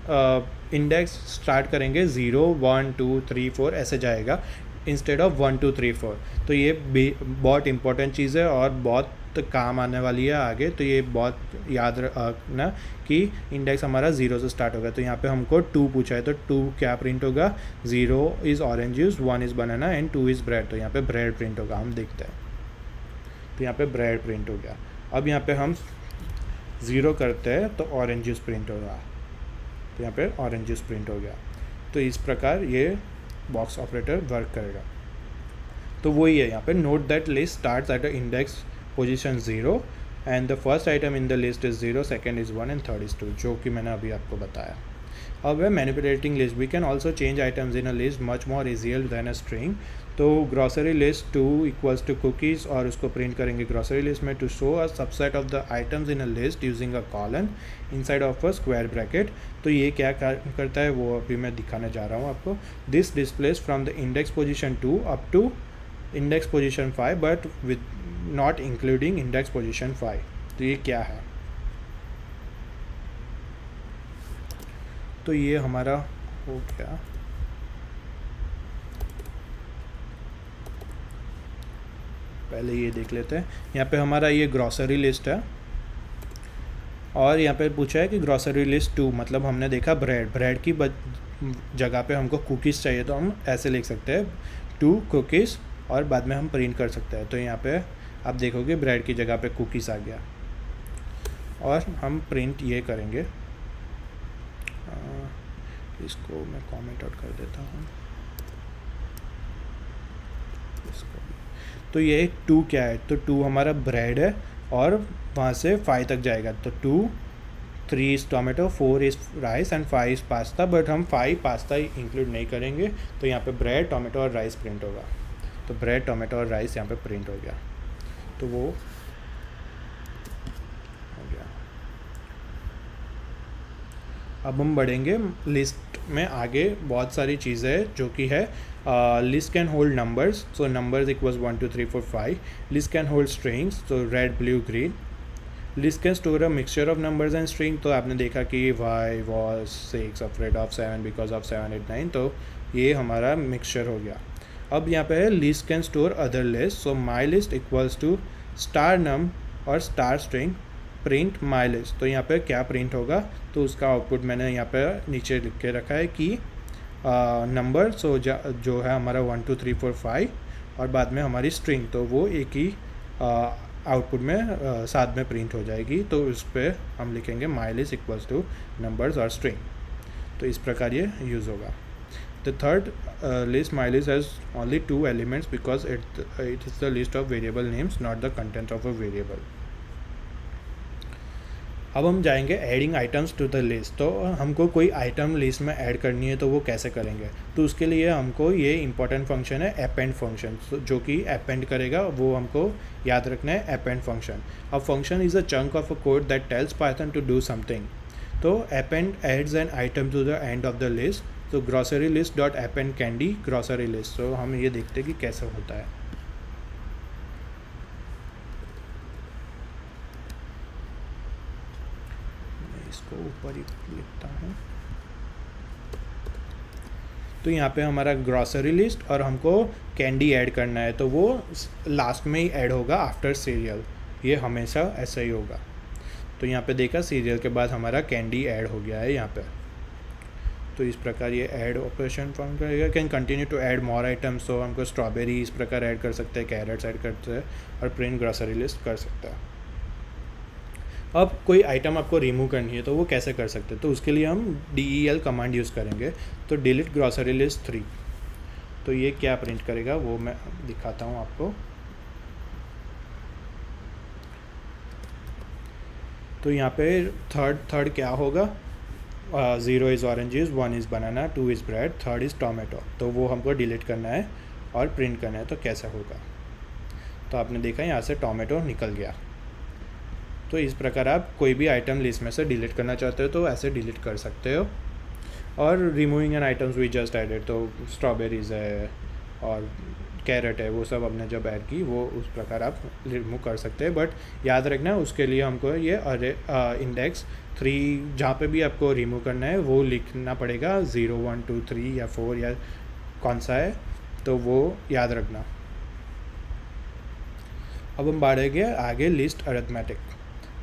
इंडेक्स स्टार्ट करेंगे 0 1 2 3 4 ऐसे जाएगा इंस्टेड ऑफ 1 2 3 4। तो ये बहुत इंपॉर्टेंट चीज़ है और बहुत काम आने वाली है आगे, तो ये बहुत याद रखना कि इंडेक्स हमारा 0 से स्टार्ट होगा। तो यहाँ पे हमको 2 पूछा है, तो 2 क्या प्रिंट होगा, 0 is orange juice, 1 is banana and 2 is bread. तो यहाँ पे ब्रेड प्रिंट होगा, हम देखते हैं। तो यहाँ पे ब्रेड प्रिंट हो गया। अब यहाँ पे हम 0 करते हैं तो ऑरेंज जूस प्रिंट होगा, तो यहाँ पे ऑरेंज जूस प्रिंट हो गया। तो इस प्रकार ये बॉक्स ऑपरेटर वर्क करेगा। तो वही है यहाँ पे, note that list starts at a index position 0 and the first item in the list is 0, second is 1 and third is 2, जो कि मैंने अभी आपको बताया। अब है manipulating list, we can also change items in a list much more easier than a string. तो grocery list 2 equals to cookies, और उसको प्रिंट करेंगे ग्रॉसरी लिस्ट में to show a subset of the items in a list using a colon inside of a square bracket. तो ये क्या करता है वो अभी मैं दिखाने जा रहा हूँ आपको। This displaces from the index position 2 up to index position 5 but with not including index position 5। तो ये क्या है, तो ये हमारा हो गया। पहले ये देख लेते हैं। यहाँ पे हमारा ये ग्रॉसरी लिस्ट है और यहाँ पे पूछा है कि ग्रॉसरी लिस्ट 2 मतलब हमने देखा ब्रेड की जगह पे हमको कुकीज़ चाहिए, तो हम ऐसे लिख सकते हैं 2 कुकीज़ और बाद में हम प्रिंट कर सकते हैं। तो यहाँ पे आप देखोगे ब्रेड की जगह पे कुकीज़ आ गया और हम प्रिंट ये करेंगे। इसको मैं कमेंट आउट कर देता हूँ इसको। तो ये 2 क्या है, तो 2 हमारा ब्रेड है और वहाँ से 5 तक जाएगा। तो 2 3 is tomato, 4 is rice and 5 is pasta, but हम 5 पास्ता इंक्लूड नहीं करेंगे। तो यहाँ पे ब्रेड टोमेटो और राइस प्रिंट होगा। तो ब्रेड टोमेटो और राइस यहाँ पे प्रिंट हो गया। तो वो हो गया। अब हम बढ़ेंगे लिस्ट में आगे। बहुत सारी चीज़ें हैं जो कि है list can hold numbers, so numbers equals 1 2 3 4 5। List can hold strings, so red blue green. List can store a mixture of numbers and string, तो आपने देखा कि why was 6 afraid of 7 because of 7 8 9, तो ये हमारा मिक्सचर हो गया। अब यहाँ पे है list can store other list, so my list equals to star num और star string print my list. तो यहाँ पे क्या प्रिंट होगा, तो उसका आउटपुट मैंने यहाँ पे नीचे लिख के रखा है कि नंबर, सो जो है हमारा 1 2 3 4 5 और बाद में हमारी स्ट्रिंग, तो वो एक ही आउटपुट में साथ में प्रिंट हो जाएगी। तो उस पर हम लिखेंगे my list equals to numbers और स्ट्रिंग। तो इस प्रकार ये यूज़ होगा। The third list my list has only 2 elements because it is the list of variable names not the content of a variable. अब हम जाएंगे adding items to the list. तो हमको कोई आइटम लिस्ट में ऐड करनी है तो वो कैसे करेंगे, तो उसके लिए हमको ये इंपॉर्टेंट फंक्शन है अपेंड फंक्शन, जो कि अपेंड करेगा, वो हमको याद रखना है अपेंड फंक्शन। अब function is a chunk of a code that tells Python to do something. तो append adds an item to the end of the list, तो grocery list dot append candy grocery list. तो हम ये देखते हैं कि कैसे होता है। इसको ऊपर ही लिखता हूँ। तो यहाँ पे हमारा ग्रॉसरी लिस्ट और हमको कैंडी ऐड करना है, तो वो लास्ट में ही ऐड होगा आफ्टर सीरियल, ये हमेशा ऐसा ही होगा। तो यहाँ पे देखा सीरियल के बाद हमारा कैंडी ऐड हो गया है यहाँ पे। तो इस प्रकार ये ऐड ऑपरेशन फॉर्म करेगा। Can continue to add more items, तो हमको स्ट्रॉबेरी इस प्रकार ऐड कर सकते हैं, कैरेट्स ऐड करते हैं और प्रिंट ग्रॉसरी लिस्ट कर सकता है। अब कोई आइटम आपको रिमूव करनी है तो वो कैसे कर सकते हैं, तो उसके लिए हम del कमांड यूज़ करेंगे। तो डिलीट ग्रॉसरी लिस्ट 3, तो ये क्या प्रिंट करेगा वो मैं दिखाता हूँ आपको। तो यहाँ पे थर्ड क्या होगा, 0 is oranges, 1 is banana, 2 is bread, 3 is tomato. तो वो हमको डिलीट करना है और प्रिंट करना है, तो कैसे होगा। तो आपने देखा यहाँ से टोमेटो निकल गया। तो इस प्रकार आप कोई भी आइटम लिस्ट में से डिलीट करना चाहते हो तो ऐसे डिलीट कर सकते हो। और removing an items we just added, तो स्ट्रॉबेरीज़ है और कैरेट है, वो सब हमने जब ऐड की वो उस प्रकार आप रिमूव कर सकते हैं। बट याद रखना उसके लिए हमको ये अरे इंडेक्स 3 जहाँ पे भी आपको रिमूव करना है वो लिखना पड़ेगा, 0 1 2 3 या 4 या कौन सा है, तो वो याद रखना। अब हम बढ़ेंगे आगे लिस्ट अरिथमेटिक।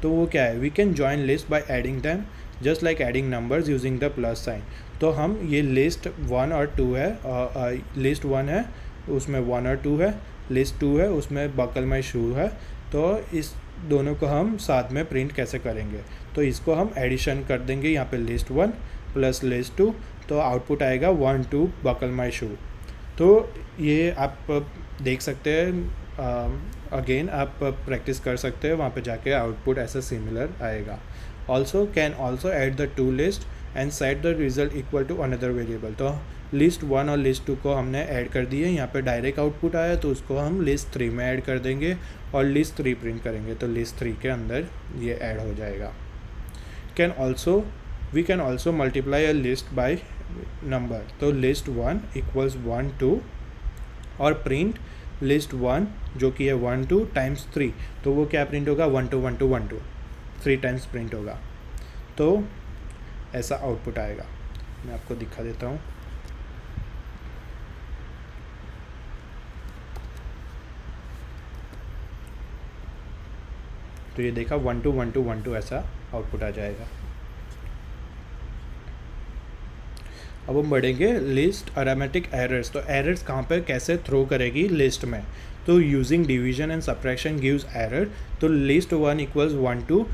तो वो क्या है, we can join list by adding them just like adding numbers using the plus sign. तो हम ये लिस्ट 1 और 2 है, लिस्ट 1 है उसमें 1 और 2 है, लिस्ट 2 है उसमें बकल माई शू है। तो इस दोनों को हम साथ में प्रिंट कैसे करेंगे, तो इसको हम एडिशन कर देंगे यहाँ पे लिस्ट 1 प्लस लिस्ट 2, तो आउटपुट आएगा 1 2 बकल माई शू। तो ये आप देख सकते हैं, अगेन आप प्रैक्टिस कर सकते हैं, वहाँ पे जाके आउटपुट ऐसा सिमिलर आएगा। Also can also add the two list and set the result equal to another variable. तो लिस्ट 1 और लिस्ट 2 को हमने ऐड कर दिए, यहाँ पे डायरेक्ट आउटपुट आया तो उसको हम लिस्ट 3 में ऐड कर देंगे और लिस्ट 3 प्रिंट करेंगे, तो लिस्ट 3 के अंदर ये ऐड हो जाएगा। We can also multiply a list by number, तो लिस्ट 1 इक्वल्स 1 2 और प्रिंट लिस्ट 1 जो कि है 1 2 टाइम्स 3, तो वो क्या प्रिंट होगा, 1 2 1 2 1 2 3 टाइम्स प्रिंट होगा। तो ऐसा आउटपुट आएगा। मैं आपको दिखा देता हूँ। तो ये देखा 1 2 1 2 1 2 ऐसा आउटपुट आ जाएगा। अब हम बढ़ेंगे लिस्ट अरिथमेटिक एरर्स। तो एरर्स कहाँ पे कैसे थ्रो करेगी लिस्ट में, तो using division and subtraction gives error. तो लिस्ट 1 इक्वल्स 1 2,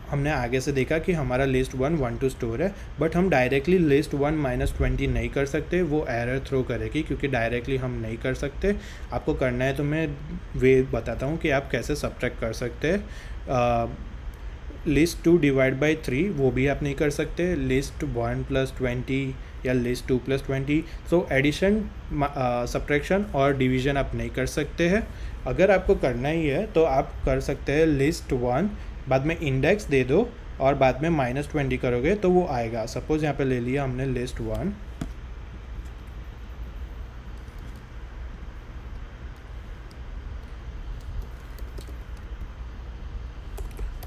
हमने आगे से देखा कि हमारा लिस्ट 1 1 2 स्टोर है, बट हम डायरेक्टली लिस्ट 1 -20 नहीं कर सकते, वो एरर थ्रो करेगी क्योंकि डायरेक्टली हम नहीं कर सकते। आपको करना है तो मैं वे बताता हूँ कि आप कैसे सब्ट्रैक्ट कर सकते हैं। लिस्ट 2 डिवाइड बाई 3 वो भी आप नहीं कर सकते, लिस्ट 1 + 20 या लिस्ट 2 + 20। सो एडिशन, सब्ट्रैक्शन और डिवीजन आप नहीं कर सकते हैं। अगर आपको करना ही है तो आप कर सकते हैं लिस्ट 1 बाद में इंडेक्स दे दो और बाद में -20 करोगे तो वो आएगा। सपोज यहाँ पे ले लिया हमने लिस्ट 1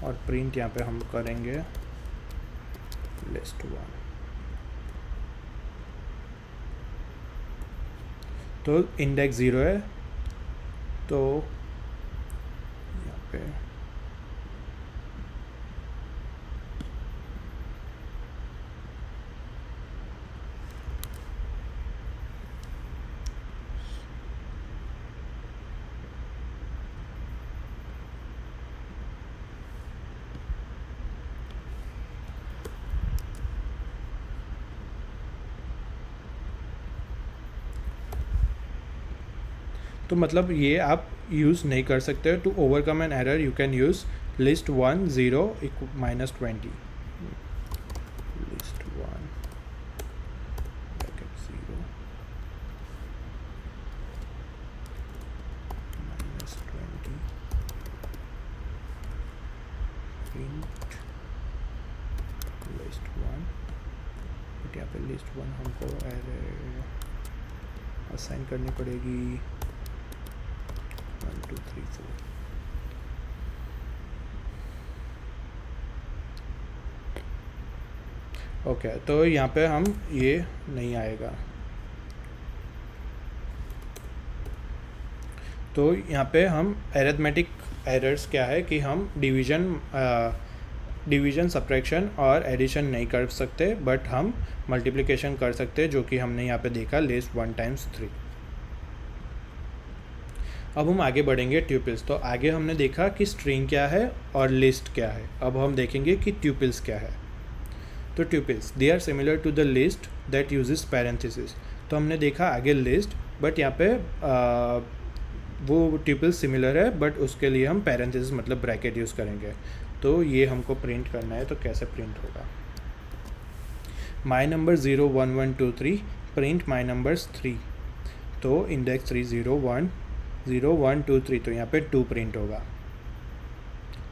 और प्रिंट यहाँ पे हम करेंगे लिस्ट 1। तो इंडेक्स 0 है, तो यहाँ पे तो मतलब ये आप यूज़ नहीं कर सकते। To overcome an error you can use list 1 0 -20, list 1 bracket 0 -20 print list 1। But यहाँ पे लिस्ट 1 हमको एरर असाइन करनी पड़ेगी 1 2 3 4। ओके, तो यहाँ पे हम ये नहीं आएगा। तो यहाँ पे हम अरिथमेटिक एरर्स क्या है कि हम डिवीजन सब्ट्रैक्शन और एडिशन नहीं कर सकते, बट हम मल्टीप्लिकेशन कर सकते हैं, जो कि हमने यहाँ पे देखा लिस्ट 1 × 3। अब हम आगे बढ़ेंगे ट्यूपल्स। तो आगे हमने देखा कि स्ट्रिंग क्या है और लिस्ट क्या है, अब हम देखेंगे कि ट्यूपल्स क्या है। तो tuples they are similar to the list that uses parenthesis. तो हमने देखा आगे लिस्ट, बट यहाँ पे वो ट्यूपल्स सिमिलर है, बट उसके लिए हम पैरेंथेसिस मतलब ब्रैकेट यूज़ करेंगे। तो ये हमको प्रिंट करना है, तो कैसे प्रिंट होगा? My number 0 1 1 2 3 print my numbers 3, तो इंडेक्स 3 0 1 0 1 2 3, तो यहाँ पे 2 प्रिंट होगा,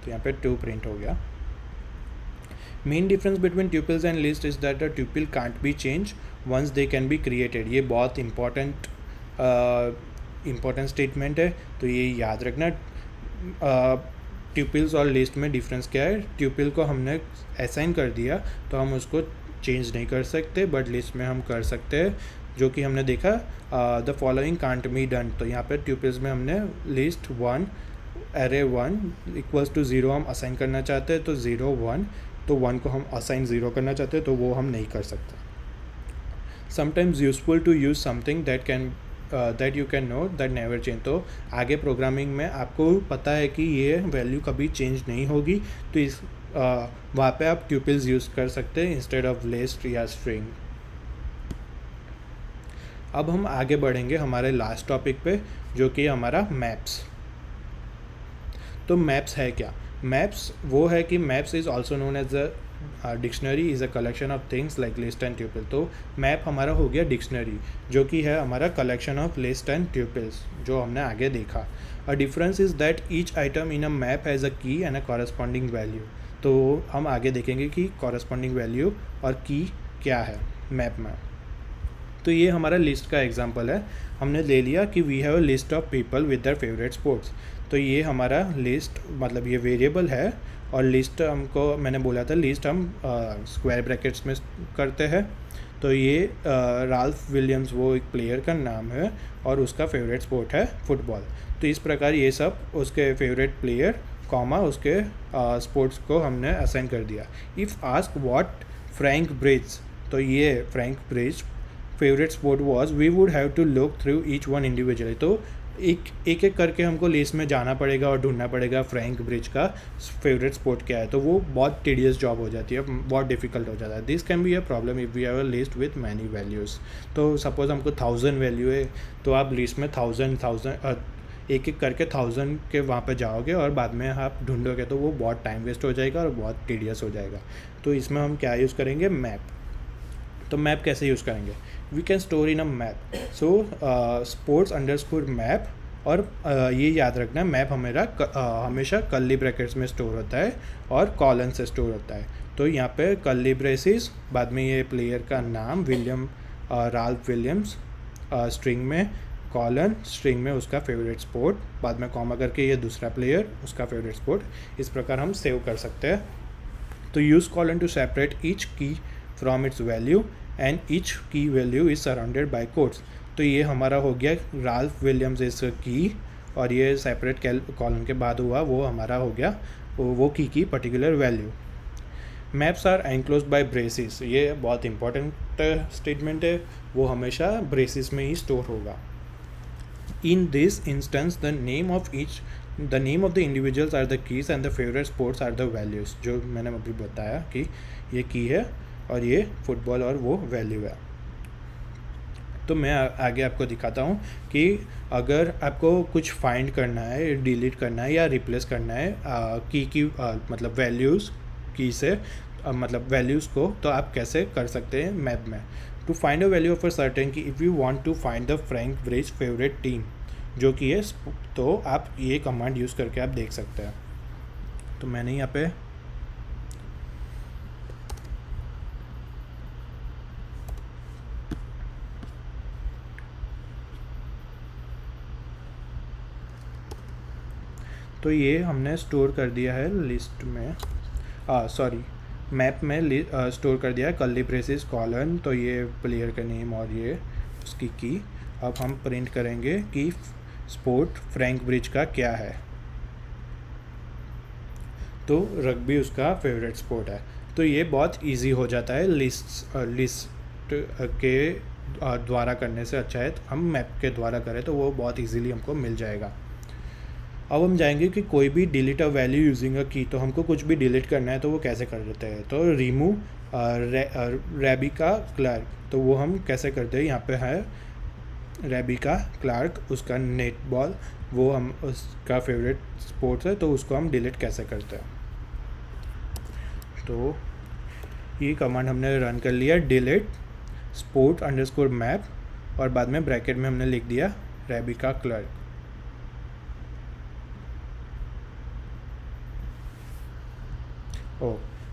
तो यहाँ पे 2 प्रिंट हो गया। Main difference between tuples and list is that a tuple can't be change once they can be created. ये बहुत इंपॉर्टेंट स्टेटमेंट है, तो ये याद रखना। ट्यूपल्स और लिस्ट में डिफरेंस क्या है? ट्यूपल को हमने असाइन कर दिया तो हम उसको चेंज नहीं कर सकते, बट लिस्ट में हम कर सकते हैं, जो कि हमने देखा the following can't be done. तो यहाँ पे ट्यूपल्स में हमने लिस्ट 1 एरे 1 इक्वल्स टू 0 हम असाइन करना चाहते हैं, तो 0 1, तो 1 को हम असाइन 0 करना चाहते हैं, तो वो हम नहीं कर सकते। Sometimes useful to use something that you can know that never change. तो आगे प्रोग्रामिंग में आपको पता है कि ये वैल्यू कभी चेंज नहीं होगी, तो इस वहाँ पे आप ट्यूपल्स यूज़ कर सकते हैं इंस्टेड ऑफ लिस्ट या स्ट्रिंग। अब हम आगे बढ़ेंगे हमारे लास्ट टॉपिक पे, जो कि हमारा मैप्स। तो मैप्स है क्या? मैप्स वो है कि maps is also known as a dictionary is a collection of things like list and tuple. तो मैप हमारा हो गया डिक्शनरी, जो कि है हमारा collection of list and tuples, जो हमने आगे देखा। A difference is that each item in a map has a key and a corresponding value. तो हम आगे देखेंगे कि कॉरस्पॉन्डिंग वैल्यू और की क्या है मैप में। तो ये हमारा लिस्ट का एग्जांपल है। हमने ले लिया कि we have a list of people with their favourite sports. तो ये हमारा लिस्ट मतलब ये वेरिएबल है, और लिस्ट हमको मैंने बोला था लिस्ट हम स्क्वायर ब्रैकेट्स में करते हैं। तो ये राल्फ विलियम्स वो एक प्लेयर का नाम है और उसका फेवरेट स्पोर्ट है फुटबॉल। तो इस प्रकार ये सब उसके फेवरेट प्लेयर कॉमा उसके स्पोर्ट्स को हमने असाइन कर दिया। If ask what Frank Bridge, तो ये Frank Bridge favourite sport was, we would have to look through each one individually. तो एक करके हमको लिस्ट में जाना पड़ेगा और ढूंढना पड़ेगा फ्रैंक ब्रिज का फेवरेट स्पोर्ट क्या है। तो वो बहुत टीडियस जॉब हो जाती है, बहुत डिफिकल्ट हो जाता है। This can be a problem if we have a list with many values. तो सपोज हमको 1000 वैल्यू है, तो आप लिस्ट में 1000 एक करके 1000 के वहाँ पे जाओगे और बाद में आप ढूंढोगे, तो वो बहुत टाइम वेस्ट हो जाएगा और बहुत टीडियस हो जाएगा। तो इसमें हम क्या यूज़ करेंगे? मैप। तो मैप कैसे यूज़ करेंगे? We can store in a map. So sports underscore map, और ये याद रखना मैप हमेशा कर्ली ब्रैकेट्स में स्टोर होता है और कॉलन से स्टोर होता है। तो यहाँ पे कर्ली ब्रेसिस, बाद में ये प्लेयर का नाम राल्फ विलियम्स, स्ट्रिंग में कॉलन, स्ट्रिंग में उसका फेवरेट स्पोर्ट, बाद में कॉमा करके ये दूसरा प्लेयर उसका फेवरेट स्पोर्ट। इस प्रकार हम सेव कर सकते हैं। तो use colon to separate each key from its value and each key value is surrounded by quotes. तो ये हमारा हो गया राल्फ विलियम्स इज की, और ये सेपरेट कॉलम के बाद हुआ वो हमारा हो गया वो की particular value. Maps are enclose by braces, ये बहुत इंपॉर्टेंट स्टेटमेंट है, वो हमेशा ब्रेसिस में ही स्टोर होगा। In this instance the name of the individuals are the keys and the favourite sports are the values, जो मैंने अभी बताया कि ये की है और ये फुटबॉल और वो वैल्यू है। तो मैं आगे आपको दिखाता हूँ कि अगर आपको कुछ फाइंड करना है, डिलीट करना है या रिप्लेस करना है मतलब वैल्यूज़ की से मतलब वैल्यूज़ को, तो आप कैसे कर सकते हैं मैप में। To find a value of a certain key if you want to find the Frank Bridge favourite team जो कि है, तो आप ये कमांड यूज़ करके आप देख सकते हैं। तो मैंने यहाँ पे तो ये हमने स्टोर कर दिया है लिस्ट में, मैप में स्टोर कर दिया है कर्ली ब्रेसिस कॉलन, तो ये प्लेयर का नेम और ये उसकी की। अब हम प्रिंट करेंगे कि स्पोर्ट फ्रैंक ब्रिज का क्या है। तो रग्बी उसका फेवरेट स्पोर्ट है। तो ये बहुत इजी हो जाता है, लिस्ट के द्वारा करने से अच्छा है हम मैप के द्वारा करें, तो वो बहुत इजीली हमको मिल जाएगा। अब हम जाएंगे कि कोई भी delete a value using a की, तो हमको कुछ भी डिलीट करना है तो वो कैसे कर देते हैं। तो रिमूव रेबिका क्लार्क, तो वो हम कैसे करते हैं। यहाँ पे है रेबिका क्लार्क, उसका नेट बॉल वो हम उसका फेवरेट स्पोर्ट्स है, तो उसको हम डिलीट कैसे करते हैं। तो ये कमांड हमने रन कर लिया, डिलीट sport_map, और बाद में ब्रैकेट में हमने लिख दिया रेबिका क्लर्क।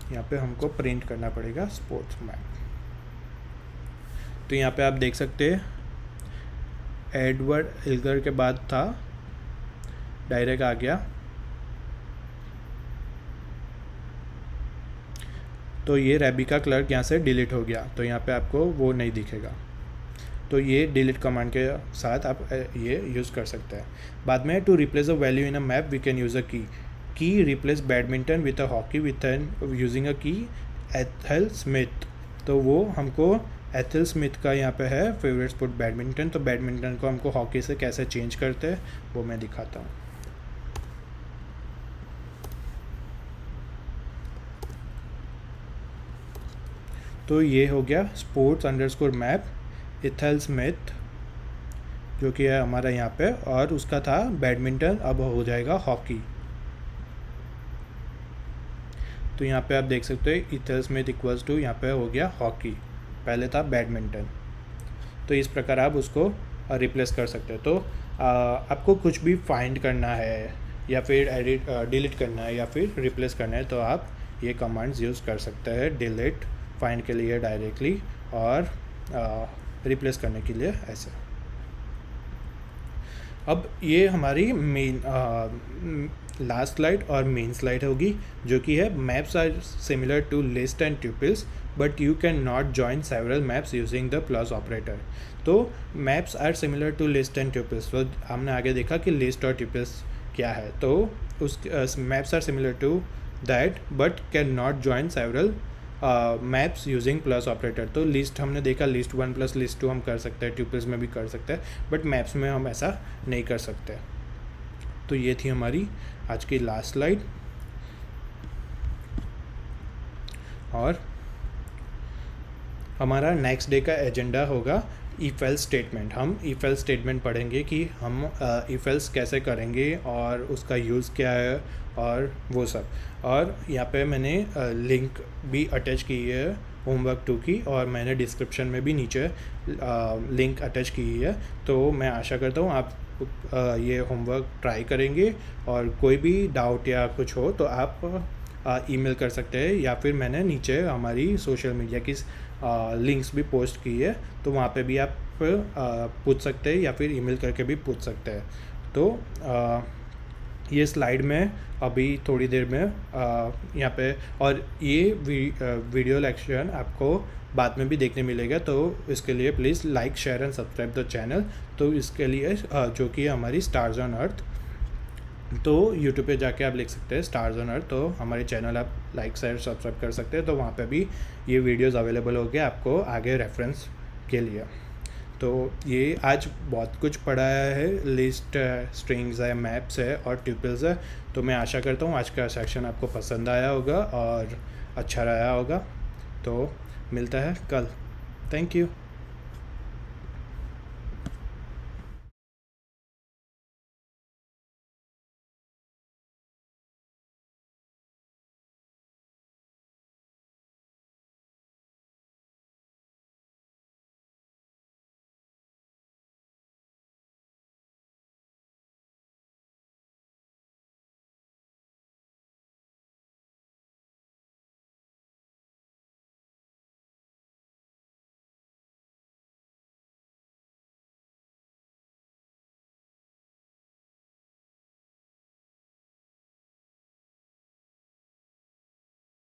यहाँ पे हमको प्रिंट करना पड़ेगा स्पोर्ट्स मैप। तो यहाँ पे आप देख सकते हैं एडवर्ड हिलगर के बाद था, डायरेक्ट आ गया। तो ये रेबिका क्लर्क यहाँ से डिलीट हो गया, तो यहाँ पे आपको वो नहीं दिखेगा। तो ये डिलीट कमांड के साथ आप ये यूज़ कर सकते हैं। बाद में to replace a value in a map we can use a key replace badminton with a hockey with an using a key Ethel Smith. तो वो हमको एथल स्मिथ का यहाँ पे है फेवरेट स्पोर्ट बैडमिंटन, तो बैडमिंटन को हमको हॉकी से कैसे चेंज करते हैं वो मैं दिखाता हूँ। तो ये हो गया sports_map एथल स्मिथ, जो कि है हमारा यहाँ पे, और उसका था बैडमिंटन, अब हो जाएगा हॉकी। तो यहाँ पे आप देख सकते हो एथल स्मिथ इक्वल्स टू यहाँ पे हो गया हॉकी, पहले था बैडमिंटन। तो इस प्रकार आप उसको रिप्लेस कर सकते हैं। तो आपको कुछ भी फाइंड करना है या फिर डिलीट करना है या फिर रिप्लेस करना है, तो आप ये कमांड्स यूज़ कर सकते हैं, डिलीट फाइंड के लिए डायरेक्टली, और रिप्लेस करने के लिए ऐसे। अब ये हमारी मेन लास्ट स्लाइड और मेन स्लाइड होगी, जो कि है maps are similar to list and tuples but you can not join several maps using the plus operator. तो maps are similar to list and tuples, तो हमने आगे देखा कि लिस्ट और ट्यूपल्स क्या है। तो उस maps are similar to that but can not join several maps using plus operator. तो लिस्ट हमने देखा, लिस्ट 1 प्लस लिस्ट 2 हम कर सकते हैं, ट्यूपल्स में भी कर सकते हैं, बट मैप्स में हम ऐसा नहीं कर सकते। तो ये थी हमारी आज की लास्ट स्लाइड। और हमारा नेक्स्ट डे का एजेंडा होगा इफ एल्स स्टेटमेंट। हम इफ एल्स स्टेटमेंट पढ़ेंगे कि हम इफ एल्स कैसे करेंगे और उसका यूज़ क्या है और वो सब। और यहाँ पे मैंने लिंक भी अटैच की है होमवर्क 2 की, और मैंने डिस्क्रिप्शन में भी नीचे लिंक अटैच की है। तो मैं आशा करता हूँ आप ये होमवर्क ट्राई करेंगे, और कोई भी डाउट या कुछ हो तो आप ईमेल कर सकते हैं, या फिर मैंने नीचे हमारी सोशल मीडिया की लिंक्स भी पोस्ट की है, तो वहाँ पे भी आप पूछ सकते हैं या फिर ईमेल करके भी पूछ सकते हैं। तो ये स्लाइड में अभी थोड़ी देर में यहाँ पे, और ये वीडियो लेक्चर आपको बाद में भी देखने मिलेगा, तो इसके लिए please like share and subscribe the channel. तो इसके लिए जो कि हमारी स्टार्स ऑन अर्थ, तो यूट्यूब पे जाके आप लिख सकते हैं स्टार्स ऑन अर्थ, तो हमारे चैनल आप लाइक शेयर सब्सक्राइब कर सकते हैं। तो वहाँ पे भी ये वीडियोस अवेलेबल हो गए आपको आगे रेफरेंस के लिए। तो ये आज बहुत कुछ पढ़ाया है, लिस्ट है, स्ट्रिंग्स है, मैप्स है और ट्यूपल्स है। तो मैं आशा करता हूँ आज का सेक्शन आपको पसंद आया होगा और अच्छा रहा होगा। तो मिलता है कल। Thank you.